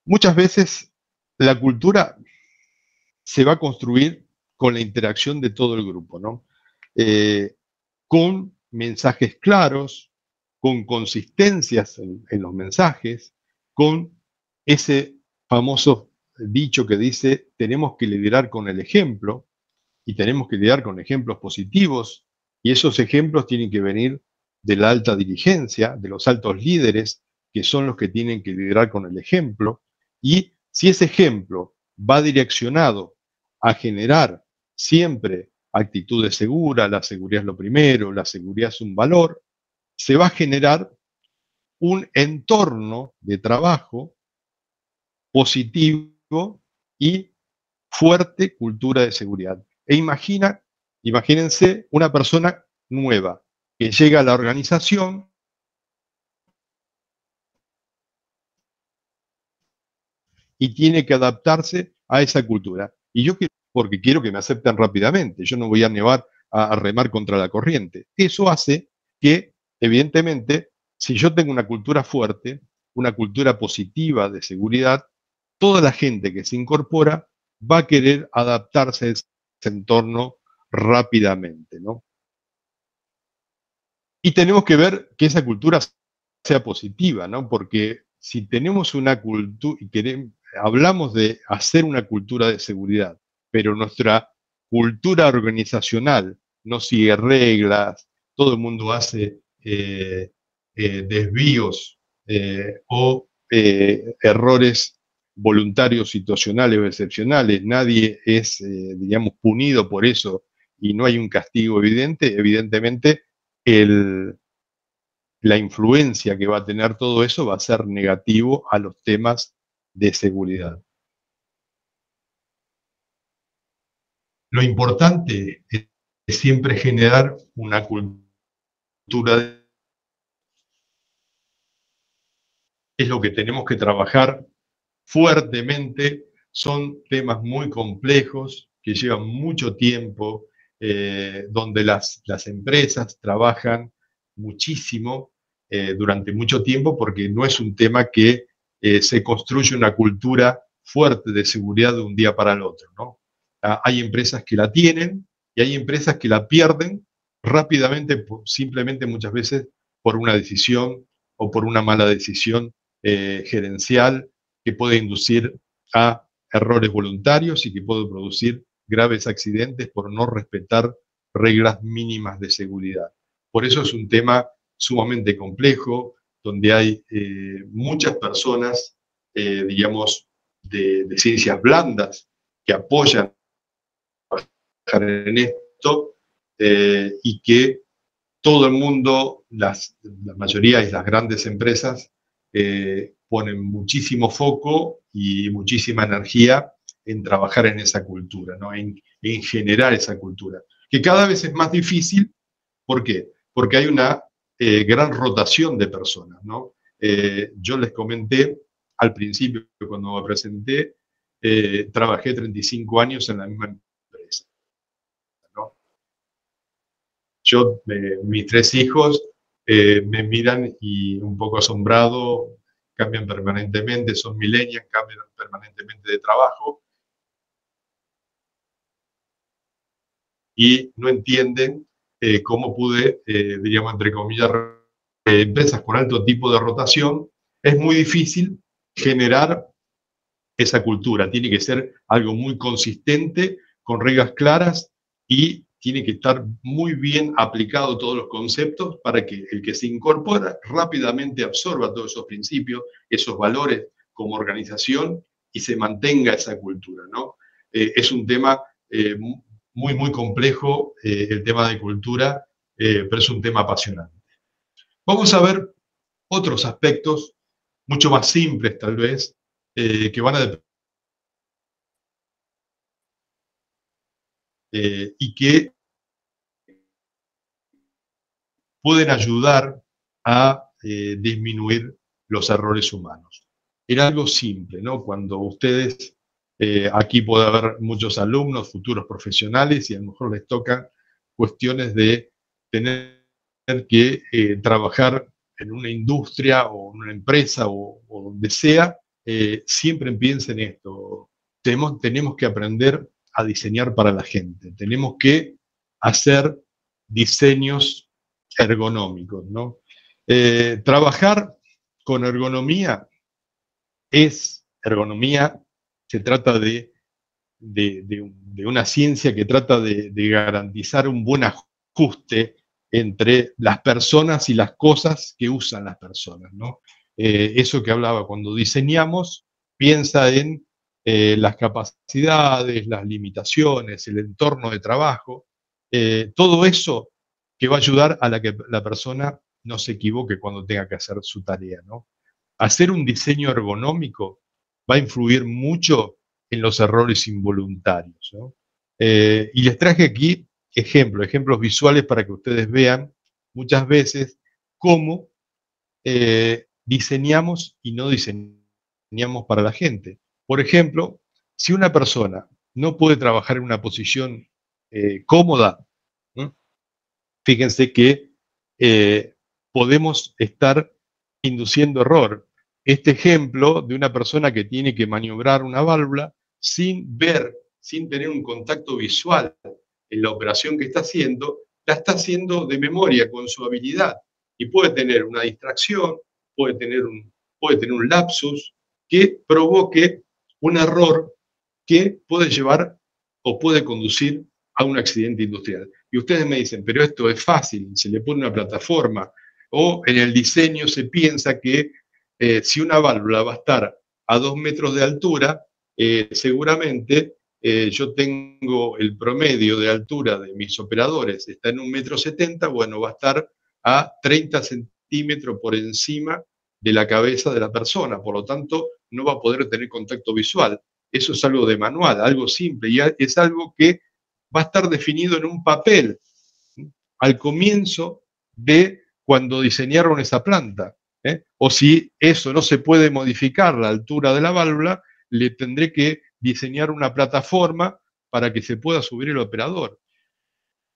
Muchas veces la cultura se va a construir con la interacción de todo el grupo, ¿no? Con mensajes claros, con consistencias en los mensajes, con ese famoso dicho que dice, tenemos que liderar con el ejemplo y tenemos que liderar con ejemplos positivos y esos ejemplos tienen que venir de la alta dirigencia, de los altos líderes, que son los que tienen que liderar con el ejemplo, y si ese ejemplo va direccionado a generar siempre actitudes seguras, la seguridad es lo primero, la seguridad es un valor, se va a generar un entorno de trabajo positivo y fuerte cultura de seguridad. Imagínense una persona nueva que llega a la organización y tiene que adaptarse a esa cultura. Y yo porque quiero que me acepten rápidamente, yo no voy a a remar contra la corriente. Eso hace que, evidentemente, si yo tengo una cultura fuerte, una cultura positiva de seguridad, toda la gente que se incorpora va a querer adaptarse a ese entorno rápidamente, ¿no? Y tenemos que ver que esa cultura sea positiva, ¿no? Porque si tenemos una cultura y hablamos de hacer una cultura de seguridad, pero nuestra cultura organizacional no sigue reglas, todo el mundo hace desvíos o errores voluntarios, situacionales o excepcionales, nadie es, digamos, punido por eso y no hay un castigo evidente, evidentemente el, la influencia que va a tener todo eso va a ser negativo a los temas de seguridad. Lo importante es siempre generar una cultura, es lo que tenemos que trabajar fuertemente, son temas muy complejos que llevan mucho tiempo, donde las empresas trabajan muchísimo durante mucho tiempo porque no es un tema que se construye una cultura fuerte de seguridad de un día para el otro, ¿no? Hay empresas que la tienen y hay empresas que la pierden rápidamente, simplemente muchas veces por una decisión o por una mala decisión gerencial que puede inducir a errores voluntarios y que puede producir graves accidentes por no respetar reglas mínimas de seguridad. Por eso es un tema sumamente complejo, donde hay muchas personas, digamos, de ciencias blandas que apoyan en esto y que todo el mundo, la mayoría de las grandes empresas, ponen muchísimo foco y muchísima energía en trabajar en esa cultura, ¿no? En generar esa cultura, que cada vez es más difícil. ¿Por qué? Porque hay una gran rotación de personas, ¿no? Yo les comenté al principio, cuando me presenté, trabajé 35 años en la misma empresa, ¿no? Mis tres hijos me miran y un poco asombrado, cambian permanentemente, son millennials, cambian permanentemente de trabajo y no entienden cómo pude, diríamos, entre comillas, empresas con alto tipo de rotación, es muy difícil generar esa cultura. Tiene que ser algo muy consistente, con reglas claras y tiene que estar muy bien aplicado todos los conceptos para que el que se incorpora rápidamente absorba todos esos principios, esos valores como organización y se mantenga esa cultura, ¿no? Es un tema muy, muy complejo, el tema de cultura, pero es un tema apasionante. Vamos a ver otros aspectos mucho más simples tal vez, que van a y que pueden ayudar a disminuir los errores humanos. Era algo simple, ¿no? Cuando ustedes, aquí puede haber muchos alumnos, futuros profesionales, y a lo mejor les tocan cuestiones de tener que trabajar en una industria o en una empresa o donde sea, siempre piensen esto. Tenemos que aprender a diseñar para la gente. Tenemos que hacer diseños ergonómicos, ¿no? Trabajar con ergonomía ergonomía, se trata de una ciencia que trata de garantizar un buen ajuste entre las personas y las cosas que usan las personas, ¿no? Eso que hablaba, cuando diseñamos, piensa en las capacidades, las limitaciones, el entorno de trabajo, todo eso que va a ayudar a que la persona no se equivoque cuando tenga que hacer su tarea, ¿no? Hacer un diseño ergonómico va a influir mucho en los errores involuntarios, ¿no? Y les traje aquí ejemplos visuales para que ustedes vean muchas veces cómo diseñamos y no diseñamos para la gente. Por ejemplo, si una persona no puede trabajar en una posición cómoda, ¿no? Fíjense que podemos estar induciendo error. Este ejemplo de una persona que tiene que maniobrar una válvula sin ver, sin tener un contacto visual en la operación que está haciendo, la está haciendo de memoria con su habilidad y puede tener una distracción, puede tener un lapsus que provoque un error que puede llevar o puede conducir a un accidente industrial. Y ustedes me dicen, pero esto es fácil, se le pone una plataforma, o en el diseño se piensa que si una válvula va a estar a 2 metros de altura, seguramente yo tengo el promedio de altura de mis operadores, está en 1,70 m, bueno, va a estar a 30 centímetros por encima de la cabeza de la persona, por lo tanto, no va a poder tener contacto visual. Eso es algo de manual, algo simple, y es algo que va a estar definido en un papel al comienzo de cuando diseñaron esa planta. O si eso no se puede modificar la altura de la válvula, le tendré que diseñar una plataforma para que se pueda subir el operador.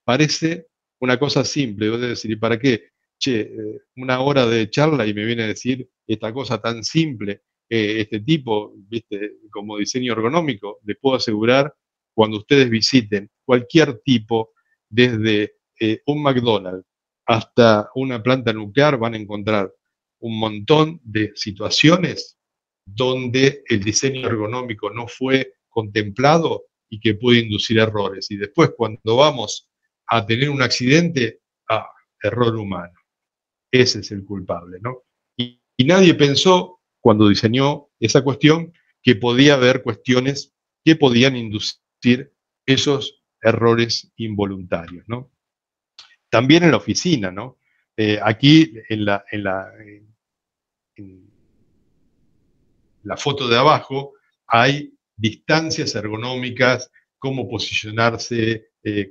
Parece una cosa simple, voy a decir, ¿y para qué? Che, una hora de charla y me viene a decir esta cosa tan simple, este tipo, viste, como diseño ergonómico, les puedo asegurar, cuando ustedes visiten cualquier tipo, desde un McDonald's hasta una planta nuclear, van a encontrar un montón de situaciones donde el diseño ergonómico no fue contemplado y que puede inducir errores. Y después, cuando vamos a tener un accidente, error humano. Ese es el culpable, ¿no? Y nadie pensó, cuando diseñó esa cuestión, que podía haber cuestiones que podían inducir esos errores involuntarios, ¿no? También en la oficina, ¿no? Aquí en la foto de abajo hay distancias ergonómicas, cómo posicionarse,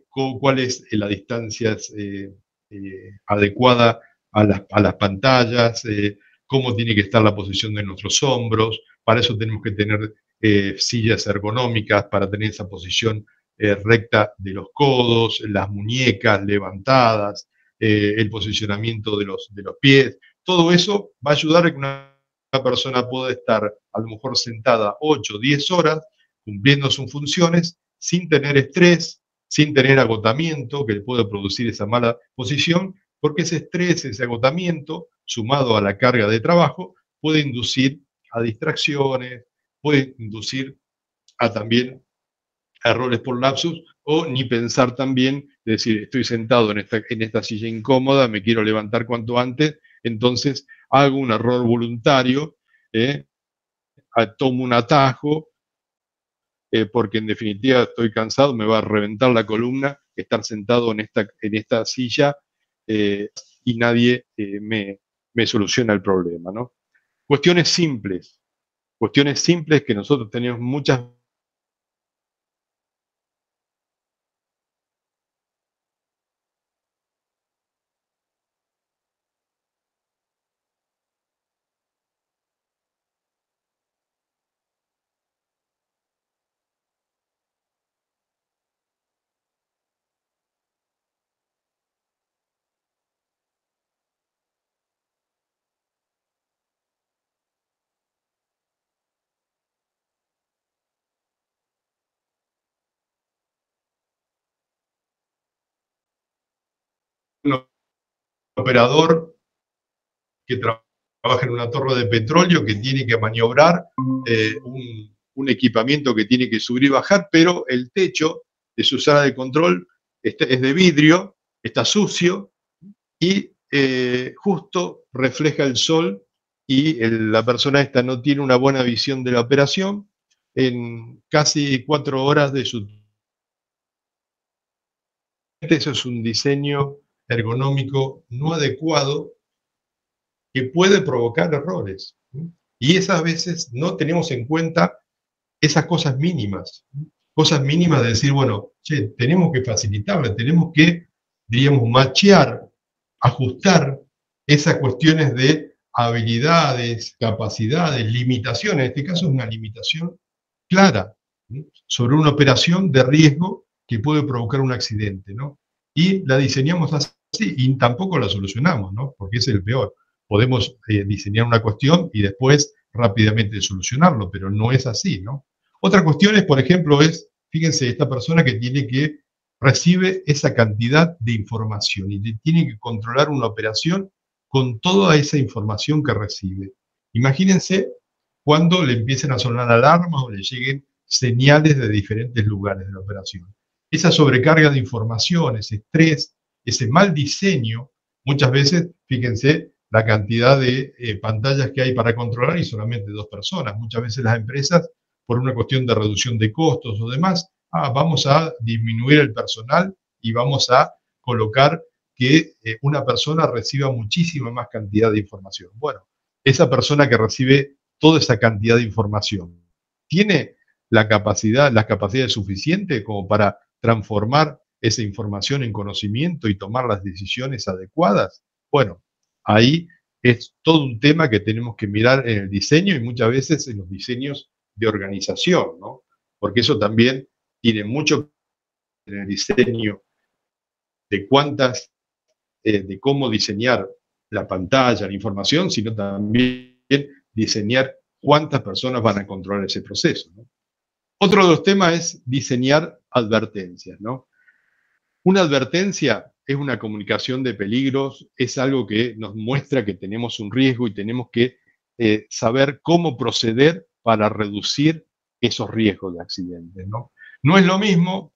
cuál es la distancia adecuada a las pantallas, cómo tiene que estar la posición de nuestros hombros. Para eso tenemos que tener sillas ergonómicas para tener esa posición recta de los codos, las muñecas levantadas, el posicionamiento de los pies. Todo eso va a ayudar a que una persona puede estar a lo mejor sentada 8 o 10 horas cumpliendo sus funciones sin tener estrés, sin tener agotamiento que le puede producir esa mala posición, porque ese estrés, ese agotamiento, sumado a la carga de trabajo, puede inducir a distracciones, puede inducir a también errores por lapsus, o ni pensar también, decir, estoy sentado en esta silla incómoda, me quiero levantar cuanto antes, entonces hago un error voluntario, ¿eh? Tomo un atajo, porque en definitiva estoy cansado, me va a reventar la columna estar sentado en esta silla y nadie me soluciona el problema, ¿no? Cuestiones simples que nosotros tenemos muchas. Un operador que trabaja en una torre de petróleo, que tiene que maniobrar un equipamiento que tiene que subir y bajar, pero el techo de su sala de control es de vidrio, está sucio, y justo refleja el sol y la persona esta no tiene una buena visión de la operación. En casi 4 horas de su... Eso es un diseño ergonómico no adecuado que puede provocar errores. Y esas veces no tenemos en cuenta esas cosas mínimas de decir, bueno, che, tenemos que facilitarle, tenemos que, diríamos, machear, ajustar esas cuestiones de habilidades, capacidades, limitaciones. En este caso es una limitación clara, ¿sí?, sobre una operación de riesgo que puede provocar un accidente, ¿no? Y la diseñamos así y tampoco la solucionamos, ¿no? Porque ese es el peor. Podemos diseñar una cuestión y después rápidamente solucionarlo, pero no es así, ¿no? Otra cuestión es, por ejemplo, fíjense, esta persona que recibe esa cantidad de información y tiene que controlar una operación con toda esa información que recibe. Imagínense cuando le empiecen a sonar alarmas o le lleguen señales de diferentes lugares de la operación. Esa sobrecarga de información, ese estrés, ese mal diseño, muchas veces, fíjense, la cantidad de pantallas que hay para controlar y solamente 2 personas. Muchas veces las empresas, por una cuestión de reducción de costos o demás, vamos a disminuir el personal y vamos a colocar que una persona reciba muchísima más cantidad de información. Bueno, esa persona que recibe toda esa cantidad de información, ¿tiene las capacidades suficientes como para transformar esa información en conocimiento y tomar las decisiones adecuadas? Bueno, ahí es todo un tema que tenemos que mirar en el diseño y muchas veces en los diseños de organización, ¿no? Porque eso también tiene mucho en el diseño de de cómo diseñar la pantalla, la información, sino también diseñar cuántas personas van a controlar ese proceso, ¿no? Otro de los temas es diseñar advertencias, ¿no? Una advertencia es una comunicación de peligros, es algo que nos muestra que tenemos un riesgo y tenemos que saber cómo proceder para reducir esos riesgos de accidentes, ¿no? No es lo mismo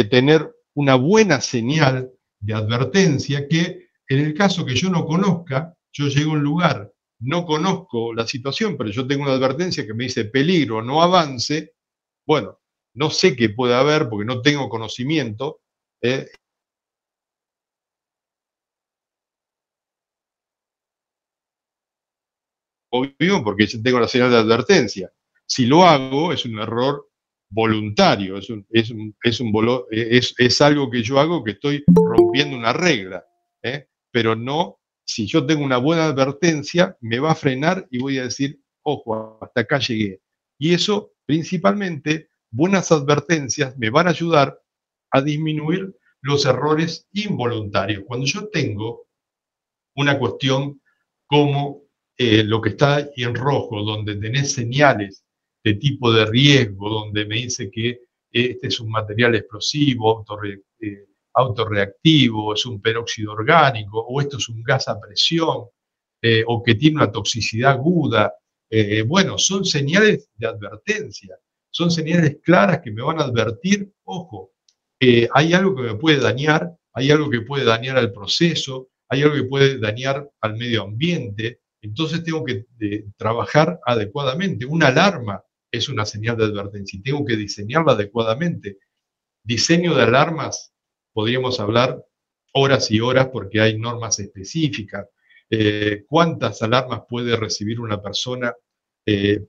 tener una buena señal de advertencia que en el caso que yo no conozca, yo llego a un lugar, no conozco la situación, pero yo tengo una advertencia que me dice peligro, no avance. Bueno, no sé qué puede haber porque no tengo conocimiento. eh, Obvio, porque yo tengo la señal de advertencia. Si lo hago, es un error voluntario, es algo que yo hago que estoy rompiendo una regla, pero no, si yo tengo una buena advertencia, me va a frenar y voy a decir, ojo, hasta acá llegué. Y eso, principalmente, buenas advertencias me van a ayudar a disminuir los errores involuntarios. Cuando yo tengo una cuestión como lo que está en rojo, donde tenés señales de tipo de riesgo, donde me dice que este es un material explosivo, autorreactivo, es un peróxido orgánico, o esto es un gas a presión, o que tiene una toxicidad aguda. Bueno, son señales de advertencia, son señales claras que me van a advertir, ojo, hay algo que me puede dañar, hay algo que puede dañar al proceso, hay algo que puede dañar al medio ambiente, entonces tengo que trabajar adecuadamente. Una alarma es una señal de advertencia y tengo que diseñarla adecuadamente. Diseño de alarmas, podríamos hablar horas y horas porque hay normas específicas. ¿Cuántas alarmas puede recibir una persona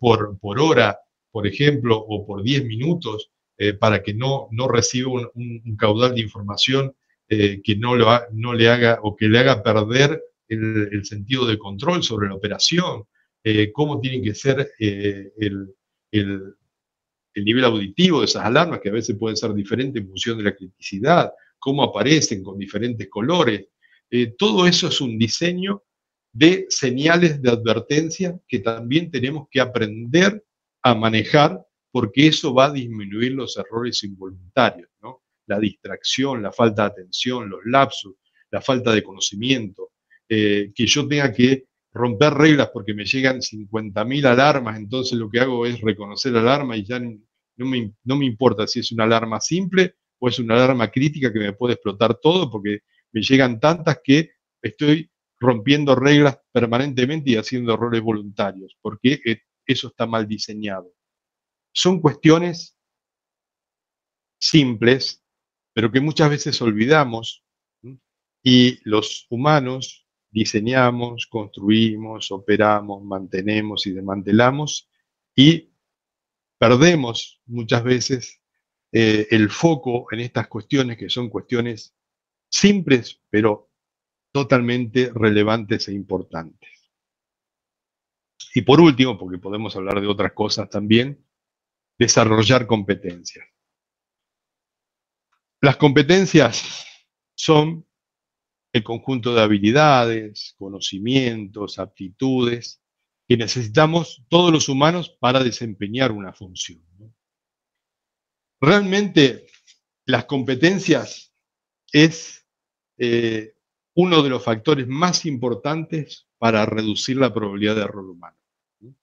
por hora, por ejemplo, o por 10 minutos, para que no reciba un caudal de información que no le haga o que le haga perder el sentido de control sobre la operación? ¿Cómo tiene que ser el el nivel auditivo de esas alarmas, que a veces pueden ser diferentes en función de la criticidad, cómo aparecen con diferentes colores? Todo eso es un diseño de señales de advertencia que también tenemos que aprender a manejar, porque eso va a disminuir los errores involuntarios, ¿no? La distracción, la falta de atención, los lapsus, la falta de conocimiento, que yo tenga que romper reglas porque me llegan 50.000 alarmas, entonces lo que hago es reconocer la alarma y ya no me importa si es una alarma simple o es una alarma crítica que me puede explotar todo, porque me llegan tantas que estoy rompiendo reglas permanentemente y haciendo errores voluntarios, porque eso está mal diseñado. Son cuestiones simples, pero que muchas veces olvidamos, ¿sí? Y los humanos diseñamos, construimos, operamos, mantenemos y desmantelamos y perdemos muchas veces el foco en estas cuestiones que son cuestiones simples, pero totalmente relevantes e importantes. Y por último, porque podemos hablar de otras cosas también, desarrollar competencias. Las competencias son el conjunto de habilidades, conocimientos, aptitudes que necesitamos todos los humanos para desempeñar una función, ¿no? Realmente las competencias es eh, uno de los factores más importantes para reducir la probabilidad de error humano, ¿no?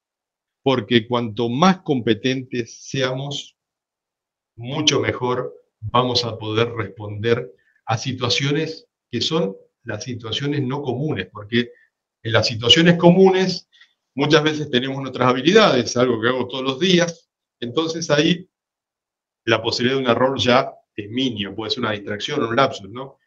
Porque cuanto más competentes seamos, mucho mejor vamos a poder responder a situaciones que son las situaciones no comunes, porque en las situaciones comunes muchas veces tenemos nuestras habilidades, algo que hago todos los días, entonces ahí la posibilidad de un error ya es mínimo, puede ser una distracción o un lapsus, ¿no?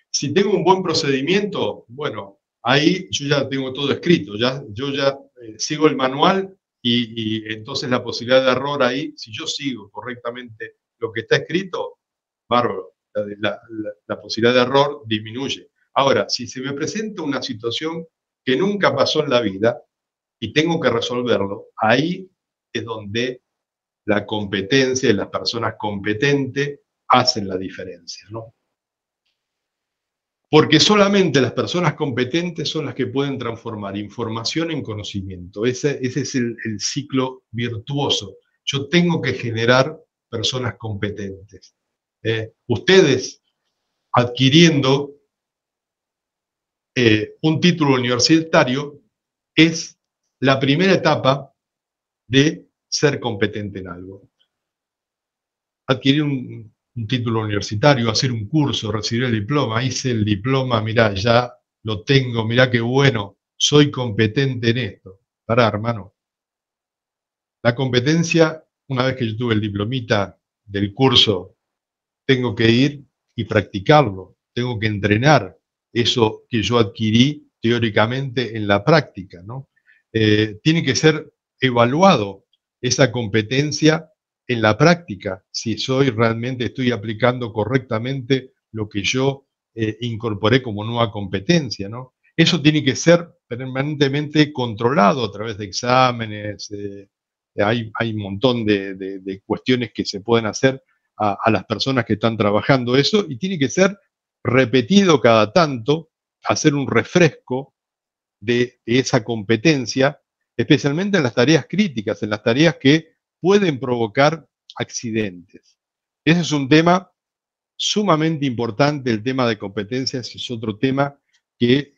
Si tengo un buen procedimiento, bueno, ahí yo ya tengo todo escrito, yo ya sigo el manual y entonces la posibilidad de error ahí, si yo sigo correctamente lo que está escrito, bárbaro, la posibilidad de error disminuye. Ahora, si se me presenta una situación que nunca pasó en la vida y tengo que resolverlo, ahí es donde la competencia y las personas competentes hacen la diferencia, ¿no? Porque solamente las personas competentes son las que pueden transformar información en conocimiento. Ese es el ciclo virtuoso. Yo tengo que generar personas competentes. Ustedes adquiriendo un título universitario es la primera etapa de ser competente en algo. Adquirir un título universitario, hacer un curso, recibir el diploma, hice el diploma, mirá, ya lo tengo, mirá qué bueno, soy competente en esto. Pará, hermano. La competencia, una vez que yo tuve el diplomita del curso, tengo que ir y practicarlo, tengo que entrenar eso que yo adquirí teóricamente en la práctica, ¿no? Tiene que ser evaluado esa competencia en la práctica, si soy realmente estoy aplicando correctamente lo que yo incorporé como nueva competencia, ¿no? Eso tiene que ser permanentemente controlado a través de exámenes, hay un montón de cuestiones que se pueden hacer a las personas que están trabajando eso y tiene que ser repetido cada tanto, hacer un refresco de esa competencia, especialmente en las tareas críticas, en las tareas que pueden provocar accidentes. Ese es un tema sumamente importante, el tema de competencias es otro tema que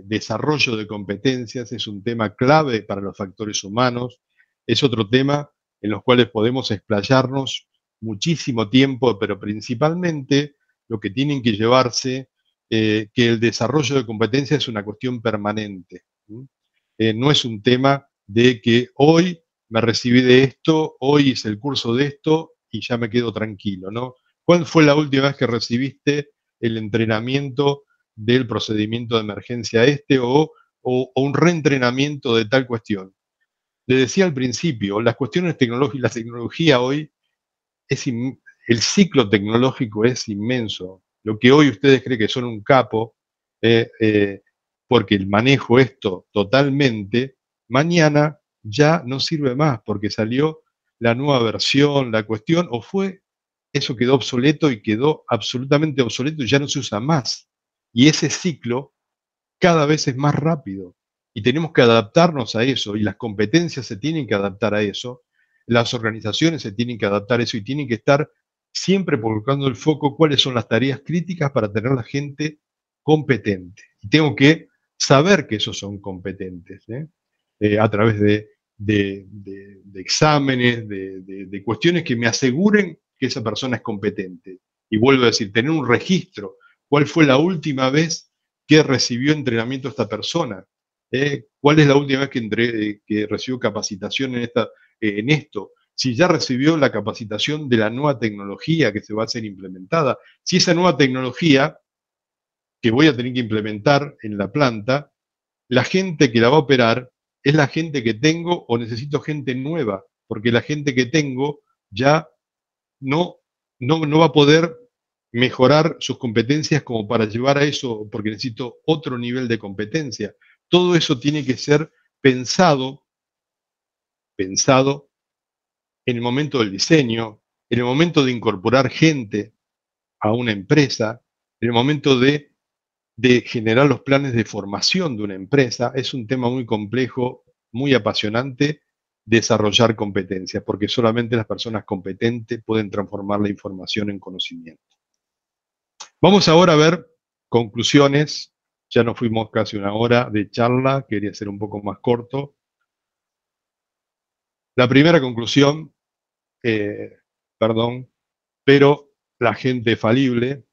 desarrollo de competencias es un tema clave para los factores humanos, es otro tema en los cuales podemos explayarnos muchísimo tiempo, pero principalmente lo que tienen que llevarse, que el desarrollo de competencias es una cuestión permanente. ¿Sí? No es un tema de que hoy me recibí de esto, hoy hice el curso de esto y ya me quedo tranquilo, ¿no? ¿Cuál fue la última vez que recibiste el entrenamiento del procedimiento de emergencia este o un reentrenamiento de tal cuestión? Le decía al principio, las cuestiones tecnológicas, la tecnología hoy, el ciclo tecnológico es inmenso. Lo que hoy ustedes creen que son un capo, eh, eh, porque el manejo esto totalmente, mañana ya no sirve más porque salió la nueva versión, la cuestión, o fue, eso quedó obsoleto y quedó absolutamente obsoleto y ya no se usa más. Y ese ciclo cada vez es más rápido y tenemos que adaptarnos a eso y las competencias se tienen que adaptar a eso, las organizaciones se tienen que adaptar a eso y tienen que estar siempre colocando el foco cuáles son las tareas críticas para tener la gente competente. Y tengo que saber que esos son competentes, ¿eh? A través de exámenes, de cuestiones que me aseguren que esa persona es competente. Y vuelvo a decir, tener un registro, cuál fue la última vez que recibió entrenamiento esta persona. ¿Cuál es la última vez que recibió capacitación en esto? Si ya recibió la capacitación de la nueva tecnología que se va a ser implementada. Si esa nueva tecnología que voy a tener que implementar en la planta, la gente que la va a operar es la gente que tengo o necesito gente nueva, porque la gente que tengo ya no, no va a poder mejorar sus competencias como para llevar a eso, porque necesito otro nivel de competencia. Todo eso tiene que ser pensado en el momento del diseño, en el momento de incorporar gente a una empresa, en el momento de generar los planes de formación de una empresa. Es un tema muy complejo, muy apasionante, desarrollar competencias, porque solamente las personas competentes pueden transformar la información en conocimiento. Vamos ahora a ver conclusiones. Ya nos fuimos casi una hora de charla, quería ser un poco más corto. La primera conclusión, eh, perdón, pero la gente es falible,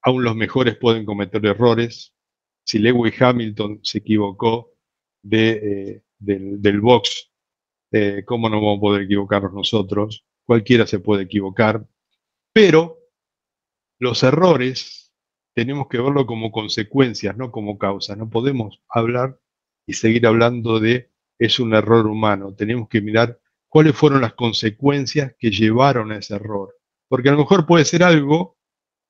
aún los mejores pueden cometer errores. Si Lewis Hamilton se equivocó del box, ¿cómo no vamos a poder equivocarnos nosotros? Cualquiera se puede equivocar, pero los errores tenemos que verlo como consecuencias, no como causas. No podemos hablar y seguir hablando de es un error humano. Tenemos que mirar cuáles fueron las consecuencias que llevaron a ese error. Porque a lo mejor puede ser algo,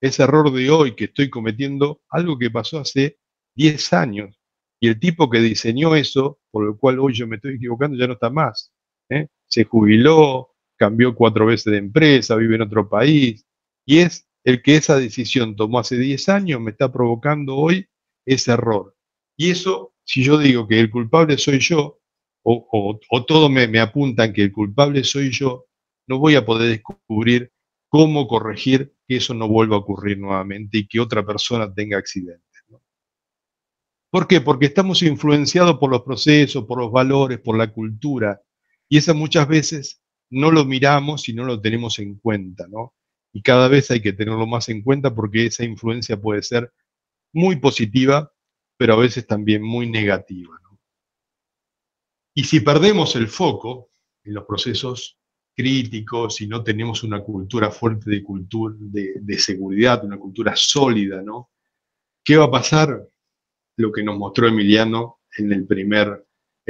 ese error de hoy que estoy cometiendo, algo que pasó hace 10 años. Y el tipo que diseñó eso, por lo cual hoy yo me estoy equivocando, ya no está más. Se jubiló, cambió 4 veces de empresa, vive en otro país. Y es el que esa decisión tomó hace 10 años, me está provocando hoy ese error. Y eso, si yo digo que el culpable soy yo, o todo me apuntan que el culpable soy yo, no voy a poder descubrir cómo corregir que eso no vuelva a ocurrir nuevamente y que otra persona tenga accidentes, ¿no? ¿Por qué? Porque estamos influenciados por los procesos, por los valores, por la cultura, y eso muchas veces no lo miramos y no lo tenemos en cuenta, ¿no? Y cada vez hay que tenerlo más en cuenta porque esa influencia puede ser muy positiva, pero a veces también muy negativa, ¿no? Y si perdemos el foco en los procesos críticos, si no tenemos una cultura fuerte de seguridad, una cultura sólida, ¿no? ¿Qué va a pasar? Lo que nos mostró Emiliano en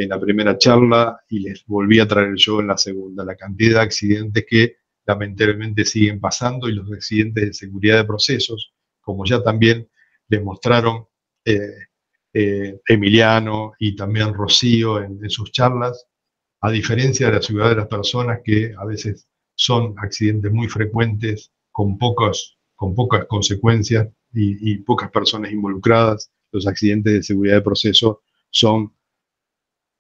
la primera charla y les volví a traer yo en la segunda, la cantidad de accidentes que lamentablemente siguen pasando y los accidentes de seguridad de procesos, como ya también les mostraron eh, Emiliano y también Rocío en sus charlas, a diferencia de la ciudad de las personas que a veces son accidentes muy frecuentes con pocas consecuencias y pocas personas involucradas. Los accidentes de seguridad de proceso son,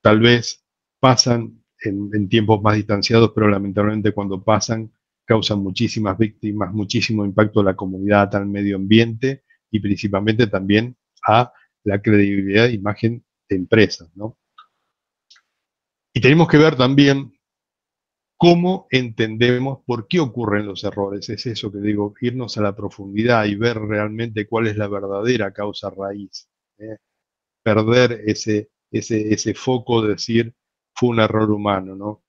tal vez, pasan en tiempos más distanciados, pero lamentablemente cuando pasan causan muchísimas víctimas, muchísimo impacto a la comunidad, al medio ambiente y principalmente también a la credibilidad e imagen de empresas, ¿no? Y tenemos que ver también cómo entendemos por qué ocurren los errores. Es eso que digo, irnos a la profundidad y ver realmente cuál es la verdadera causa raíz. ¿Eh? Perder ese foco de decir fue un error humano, ¿no?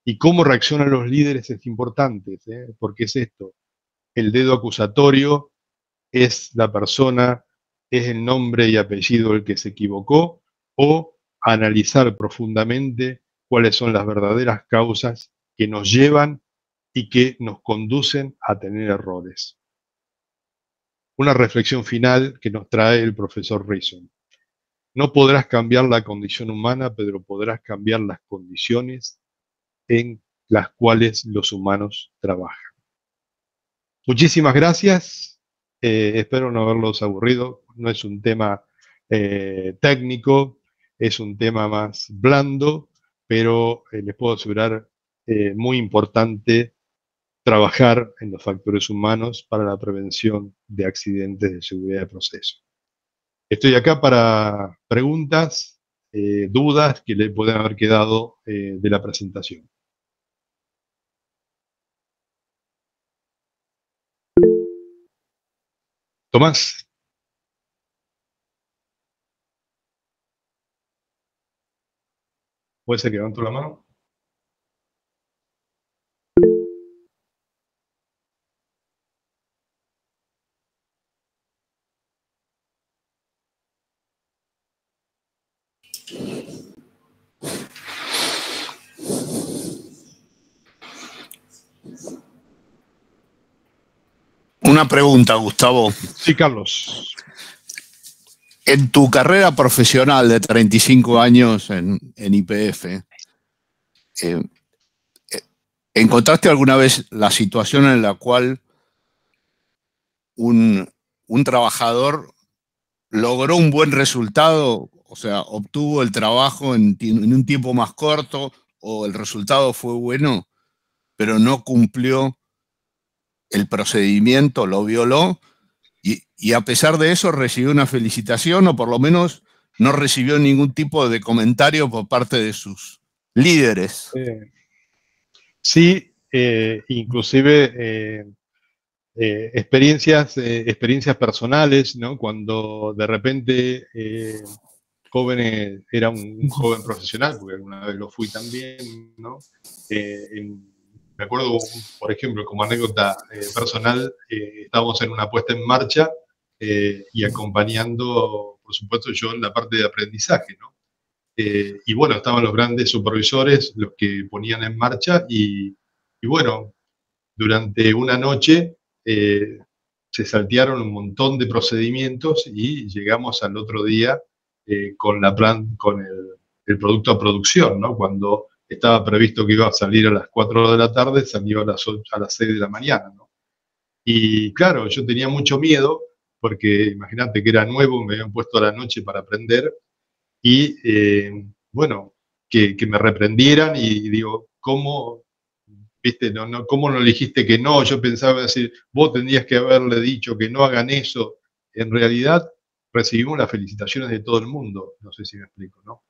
Y cómo reaccionan los líderes es importante, porque es esto, el dedo acusatorio es la persona, es el nombre y apellido del que se equivocó, o analizar profundamente cuáles son las verdaderas causas que nos llevan y que nos conducen a tener errores. Una reflexión final que nos trae el profesor Rison. No podrás cambiar la condición humana, pero podrás cambiar las condiciones en las cuales los humanos trabajan. Muchísimas gracias. Espero no haberlos aburrido. No es un tema técnico, es un tema más blando, pero les puedo asegurar muy importante trabajar en los factores humanos para la prevención de accidentes de seguridad de proceso. Estoy acá para preguntas, dudas que le puedan haber quedado de la presentación. Tomás. ¿Puede ser que levanto la mano? Una pregunta, Gustavo. Sí, Carlos. En tu carrera profesional de 35 años en YPF, ¿encontraste alguna vez la situación en la cual un trabajador logró un buen resultado, o sea, obtuvo el trabajo en un tiempo más corto o el resultado fue bueno, pero no cumplió el procedimiento, lo violó y a pesar de eso recibió una felicitación o por lo menos no recibió ningún tipo de comentario por parte de sus líderes? Sí, inclusive experiencias personales, ¿no? Cuando de repente era un joven profesional, porque alguna vez lo fui también, ¿no? Me acuerdo, por ejemplo, como anécdota personal, estábamos en una puesta en marcha y acompañando, por supuesto, yo en la parte de aprendizaje, ¿no? Y bueno, estaban los grandes supervisores, los que ponían en marcha y bueno, durante una noche se saltearon un montón de procedimientos y llegamos al otro día con el producto a producción, ¿no? Cuando estaba previsto que iba a salir a las 4 de la tarde, salió a las 6 de la mañana, ¿no? Y claro, yo tenía mucho miedo porque imagínate que era nuevo, me habían puesto a la noche para aprender y bueno, que me reprendieran y digo, ¿cómo, viste, cómo no le dijiste que no? Yo pensaba decir, vos tendrías que haberle dicho que no hagan eso. En realidad recibimos las felicitaciones de todo el mundo, no sé si me explico, ¿no?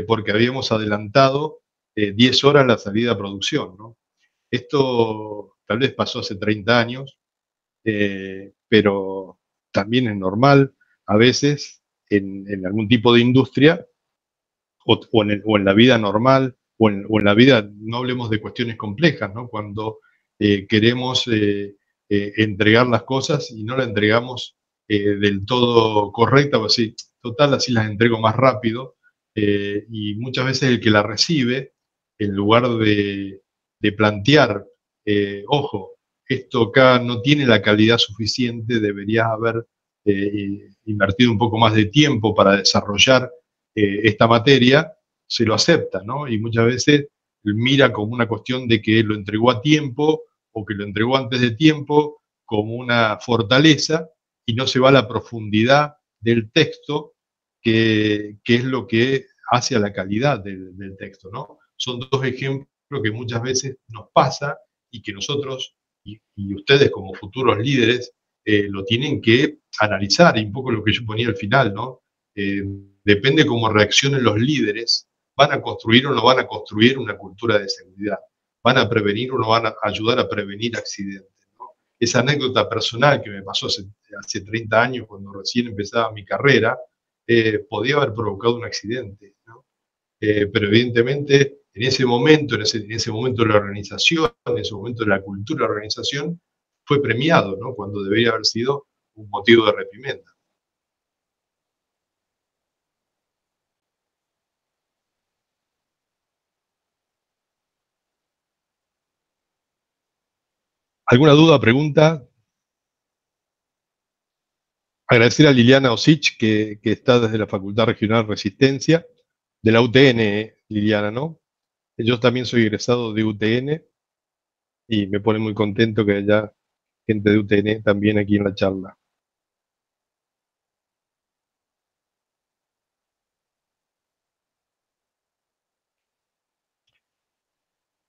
Porque habíamos adelantado 10 horas la salida a producción, ¿no? Esto tal vez pasó hace 30 años, pero también es normal a veces en algún tipo de industria o en la vida normal, o en la vida, no hablemos de cuestiones complejas, ¿no? Cuando queremos entregar las cosas y no las entregamos del todo correcta, o así, total, así las entrego más rápido, y muchas veces el que la recibe, en lugar de plantear, ojo, esto acá no tiene la calidad suficiente, deberías haber invertido un poco más de tiempo para desarrollar esta materia, se lo acepta, ¿no? Y muchas veces mira como una cuestión de que lo entregó a tiempo o que lo entregó antes de tiempo, como una fortaleza, y no se va a la profundidad del texto, que es lo que hace a la calidad del texto, ¿no? Son dos ejemplos que muchas veces nos pasa y que nosotros y ustedes como futuros líderes lo tienen que analizar, y un poco lo que yo ponía al final, ¿no? Depende cómo reaccionen los líderes, van a construir o no van a construir una cultura de seguridad, van a prevenir o no van a ayudar a prevenir accidentes, ¿no? Esa anécdota personal que me pasó hace 30 años, cuando recién empezaba mi carrera, podía haber provocado un accidente, ¿no? Pero evidentemente en ese momento de la organización, en ese momento de la cultura de la organización, fue premiado, ¿no? Cuando debería haber sido un motivo de reprimenda. ¿Alguna duda, pregunta? Agradecer a Liliana Osich, que está desde la Facultad Regional Resistencia, de la UTN, Liliana, ¿no? Yo también soy egresado de UTN y me pone muy contento que haya gente de UTN también aquí en la charla.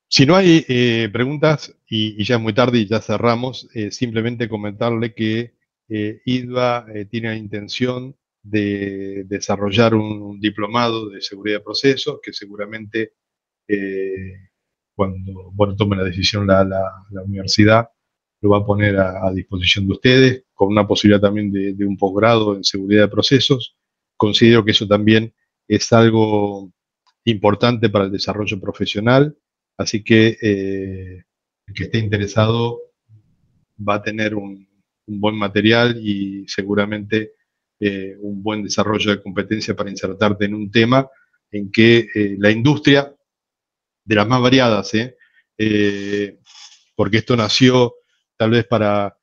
Si no hay preguntas, y ya es muy tarde y ya cerramos, simplemente comentarle que IDVA tiene la intención de desarrollar un diplomado de seguridad de procesos que seguramente cuando tome la decisión la universidad lo va a poner a disposición de ustedes, con una posibilidad también de un posgrado en seguridad de procesos. Considero que eso también es algo importante para el desarrollo profesional, así que el que esté interesado va a tener un buen material y seguramente un buen desarrollo de competencia para insertarte en un tema en que la industria, de las más variadas, porque esto nació tal vez para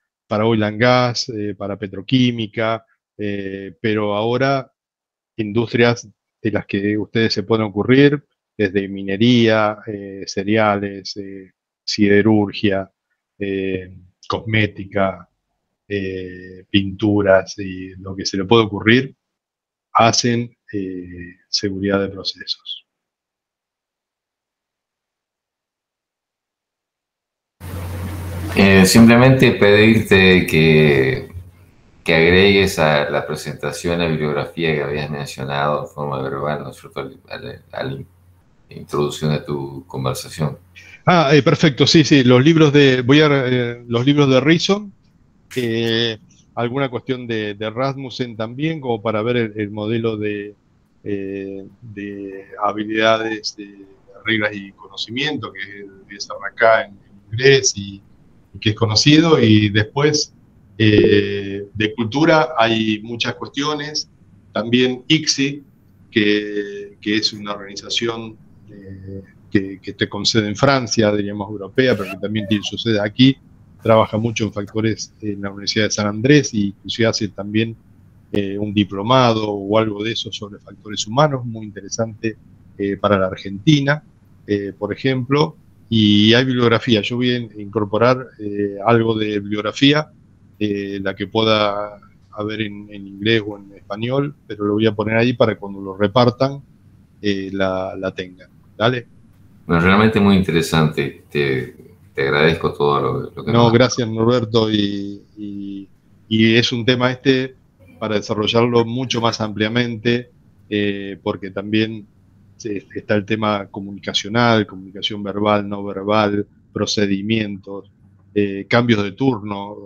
oil and gas, para petroquímica, pero ahora industrias de las que ustedes se pueden ocurrir, desde minería, cereales, siderurgia, cosmética, pinturas y lo que se le puede ocurrir, hacen seguridad de procesos. Simplemente pedirte que agregues a la presentación la bibliografía que habías mencionado en forma verbal, ¿no es cierto?, a la introducción de tu conversación. Perfecto, sí, sí, los libros de, los libros de Reason, alguna cuestión de Rasmussen también, como para ver el modelo de habilidades, de reglas y conocimiento, que es acá en inglés y que es conocido, y después de cultura hay muchas cuestiones, también ICSI, que es una organización que te concede en Francia, diríamos europea, pero que también tiene su sede aquí, trabaja mucho en factores en la Universidad de San Andrés y inclusive hace también un diplomado o algo de eso sobre factores humanos, muy interesante para la Argentina, por ejemplo. Y hay bibliografía, yo voy a incorporar algo de bibliografía, la que pueda haber en inglés o en español, pero lo voy a poner ahí para cuando lo repartan la tengan. ¿Dale? Bueno, realmente muy interesante. Te agradezco todo lo que No, gracias Norberto, y es un tema para desarrollarlo mucho más ampliamente, porque también está el tema comunicacional, comunicación verbal, no verbal, procedimientos, cambios de turno,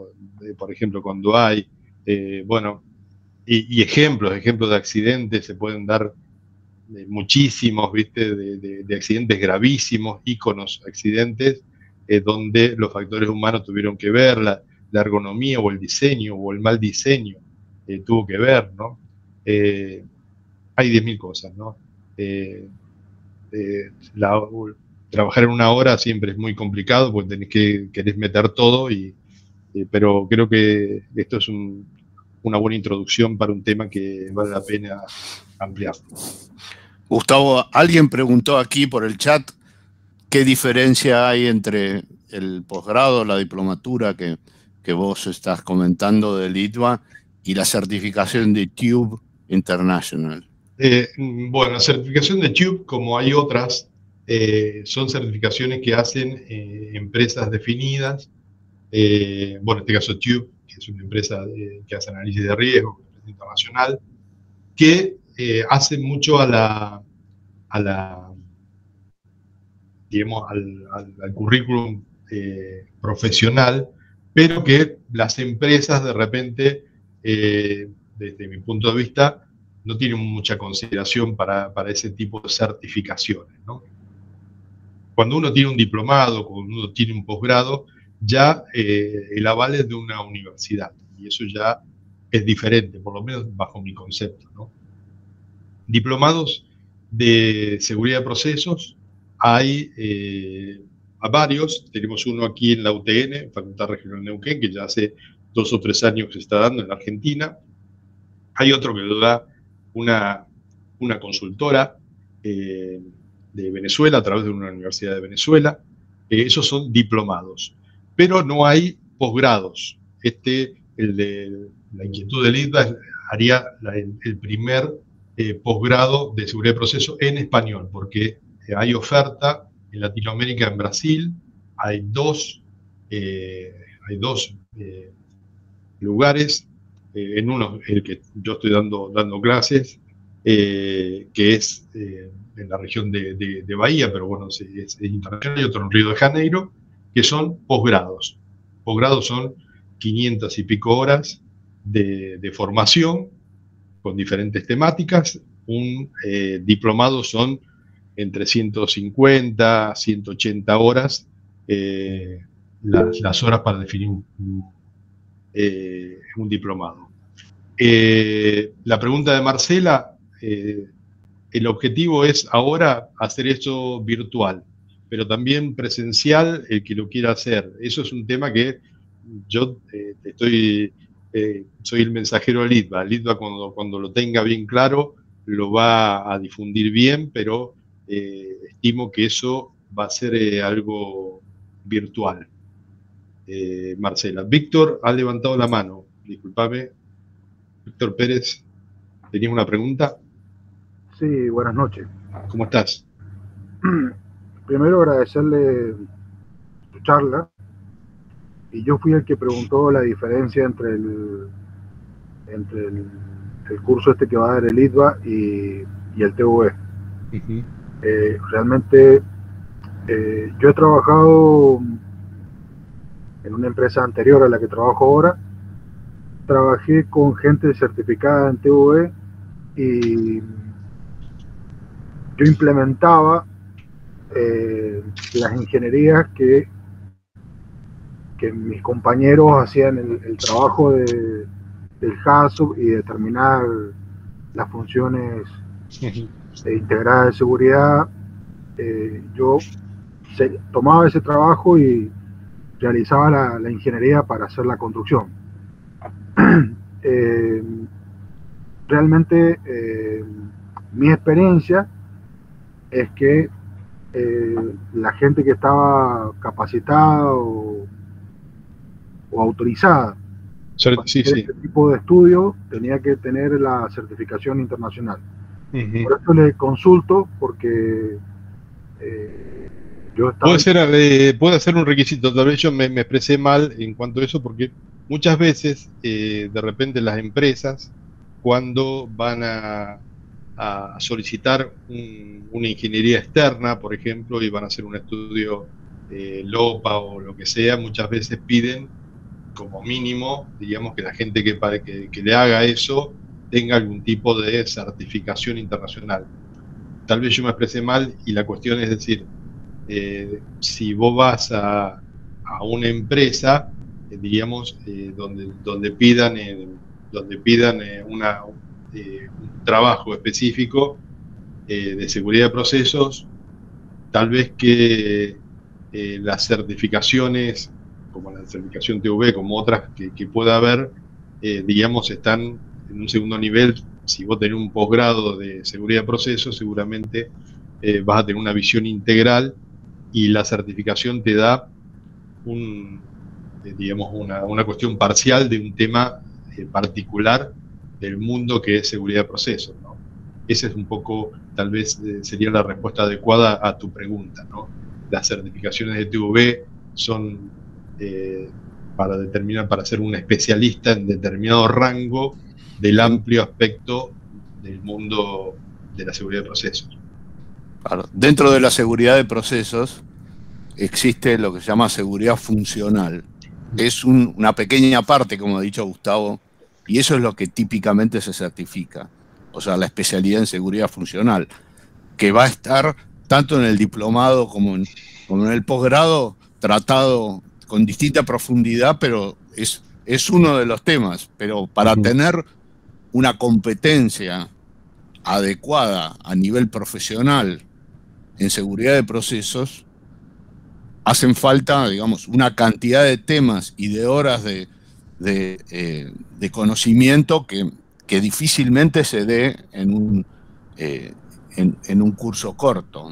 por ejemplo, cuando hay, bueno, y ejemplos de accidentes se pueden dar muchísimos, ¿viste? De accidentes gravísimos, íconos accidentes, donde los factores humanos tuvieron que ver, la ergonomía o el diseño o el mal diseño tuvo que ver, ¿no? Hay 10.000 cosas, ¿no? Eh, la, trabajar en una hora siempre es muy complicado porque querés meter todo, pero creo que esto es una buena introducción para un tema que vale la pena ampliar. Gustavo, alguien preguntó aquí por el chat qué diferencia hay entre el posgrado, la diplomatura que vos estás comentando del ITBA y la certificación de TUBE International. Bueno, certificación de TUBE, como hay otras, son certificaciones que hacen empresas definidas. Bueno, en este caso TUBE, que es una empresa que hace análisis de riesgo, empresa internacional, que hace mucho digamos, al currículum profesional, pero que las empresas de repente, desde mi punto de vista, no tienen mucha consideración para ese tipo de certificaciones, ¿no? Cuando uno tiene un diplomado, cuando uno tiene un posgrado, ya el aval es de una universidad, y eso ya es diferente, por lo menos bajo mi concepto, ¿no? Diplomados de seguridad de procesos hay a varios. Tenemos uno aquí en la UTN, Facultad Regional de Neuquén, que ya hace 2 o 3 años que se está dando en la Argentina. Hay otro que lo da una consultora de Venezuela, a través de una universidad de Venezuela. Esos son diplomados, pero no hay posgrados. El de la inquietud del ITBA, haría el primer posgrado de seguridad de proceso en español, porque hay oferta en Latinoamérica, en Brasil, hay dos lugares, en uno, el que yo estoy dando clases, que es en la región de Bahía, pero bueno, es internacional, y otro en Río de Janeiro, que son posgrados. Posgrados son 500 y pico horas de formación con diferentes temáticas. Un diplomado son entre 150 a 180 horas las horas para definir un diplomado. La pregunta de Marcela, el objetivo es ahora hacer eso virtual, pero también presencial el que lo quiera hacer. Eso es un tema que yo soy el mensajero de LITVA. LITVA cuando lo tenga bien claro lo va a difundir bien, pero estimo que eso va a ser algo virtual. Marcela. Víctor ha levantado la mano. Disculpame. Víctor Pérez, ¿tenías una pregunta? Sí, buenas noches. ¿Cómo estás? Primero agradecerle su charla. Y yo fui el que preguntó la diferencia entre el curso este que va a dar el ITVA y el TV. Realmente yo he trabajado en una empresa anterior a la que trabajo ahora. Trabajé con gente certificada en TV y yo implementaba las ingenierías que mis compañeros hacían el trabajo del HACCP y determinar las funciones integradas de seguridad. Yo tomaba ese trabajo y realizaba la ingeniería para hacer la construcción. Realmente mi experiencia es que la gente que estaba capacitada o autorizada para hacer este tipo de estudio tenía que tener la certificación internacional. Por eso le consulto, porque yo estaba... Puede ser un requisito. Tal vez yo me expresé mal en cuanto a eso, porque muchas veces de repente las empresas, cuando van a solicitar una ingeniería externa, por ejemplo, y van a hacer un estudio LOPA o lo que sea, muchas veces piden como mínimo, digamos, que la gente que le haga eso tenga algún tipo de certificación internacional. Tal vez yo me expresé mal y la cuestión es decir, si vos vas a una empresa, digamos, donde pidan un trabajo específico de seguridad de procesos, tal vez que las certificaciones, como la certificación TV, como otras que pueda haber, digamos, están en un segundo nivel. Si vos tenés un posgrado de seguridad de procesos, seguramente vas a tener una visión integral y la certificación te da digamos, una cuestión parcial de un tema particular del mundo que es seguridad de procesos, ¿no? Esa es un poco, tal vez sería la respuesta adecuada a tu pregunta, ¿no? Las certificaciones de TV son para ser un especialista en determinado rango del amplio aspecto del mundo de la seguridad de procesos. Claro. Dentro de la seguridad de procesos existe lo que se llama seguridad funcional. Es una pequeña parte, como ha dicho Gustavo, y eso es lo que típicamente se certifica. O sea, la especialidad en seguridad funcional, que va a estar tanto en el diplomado como en el posgrado, tratado con distinta profundidad, pero es uno de los temas. Pero para tener una competencia adecuada a nivel profesional en seguridad de procesos, hacen falta, digamos, una cantidad de temas y de horas de conocimiento que difícilmente se dé en un curso corto,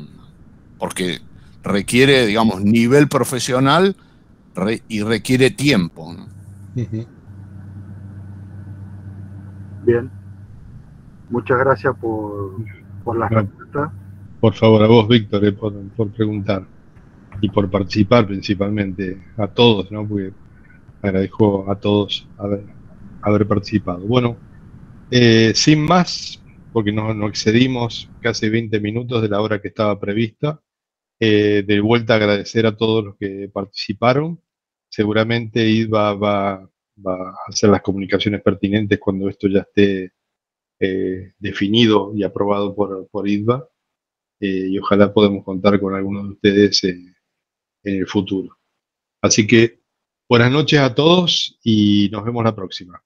porque requiere, digamos, nivel profesional y requiere tiempo, ¿no? Bien. Muchas gracias por la respuesta. Por favor, a vos, Víctor, por preguntar y por participar principalmente, a todos, ¿no? Porque agradezco a todos haber participado. Bueno, sin más, porque no excedimos casi 20 minutos de la hora que estaba prevista, de vuelta agradecer a todos los que participaron. Seguramente IDVA va a hacer las comunicaciones pertinentes cuando esto ya esté definido y aprobado por IDVA. y ojalá podamos contar con algunos de ustedes en el futuro. Así que buenas noches a todos y nos vemos la próxima.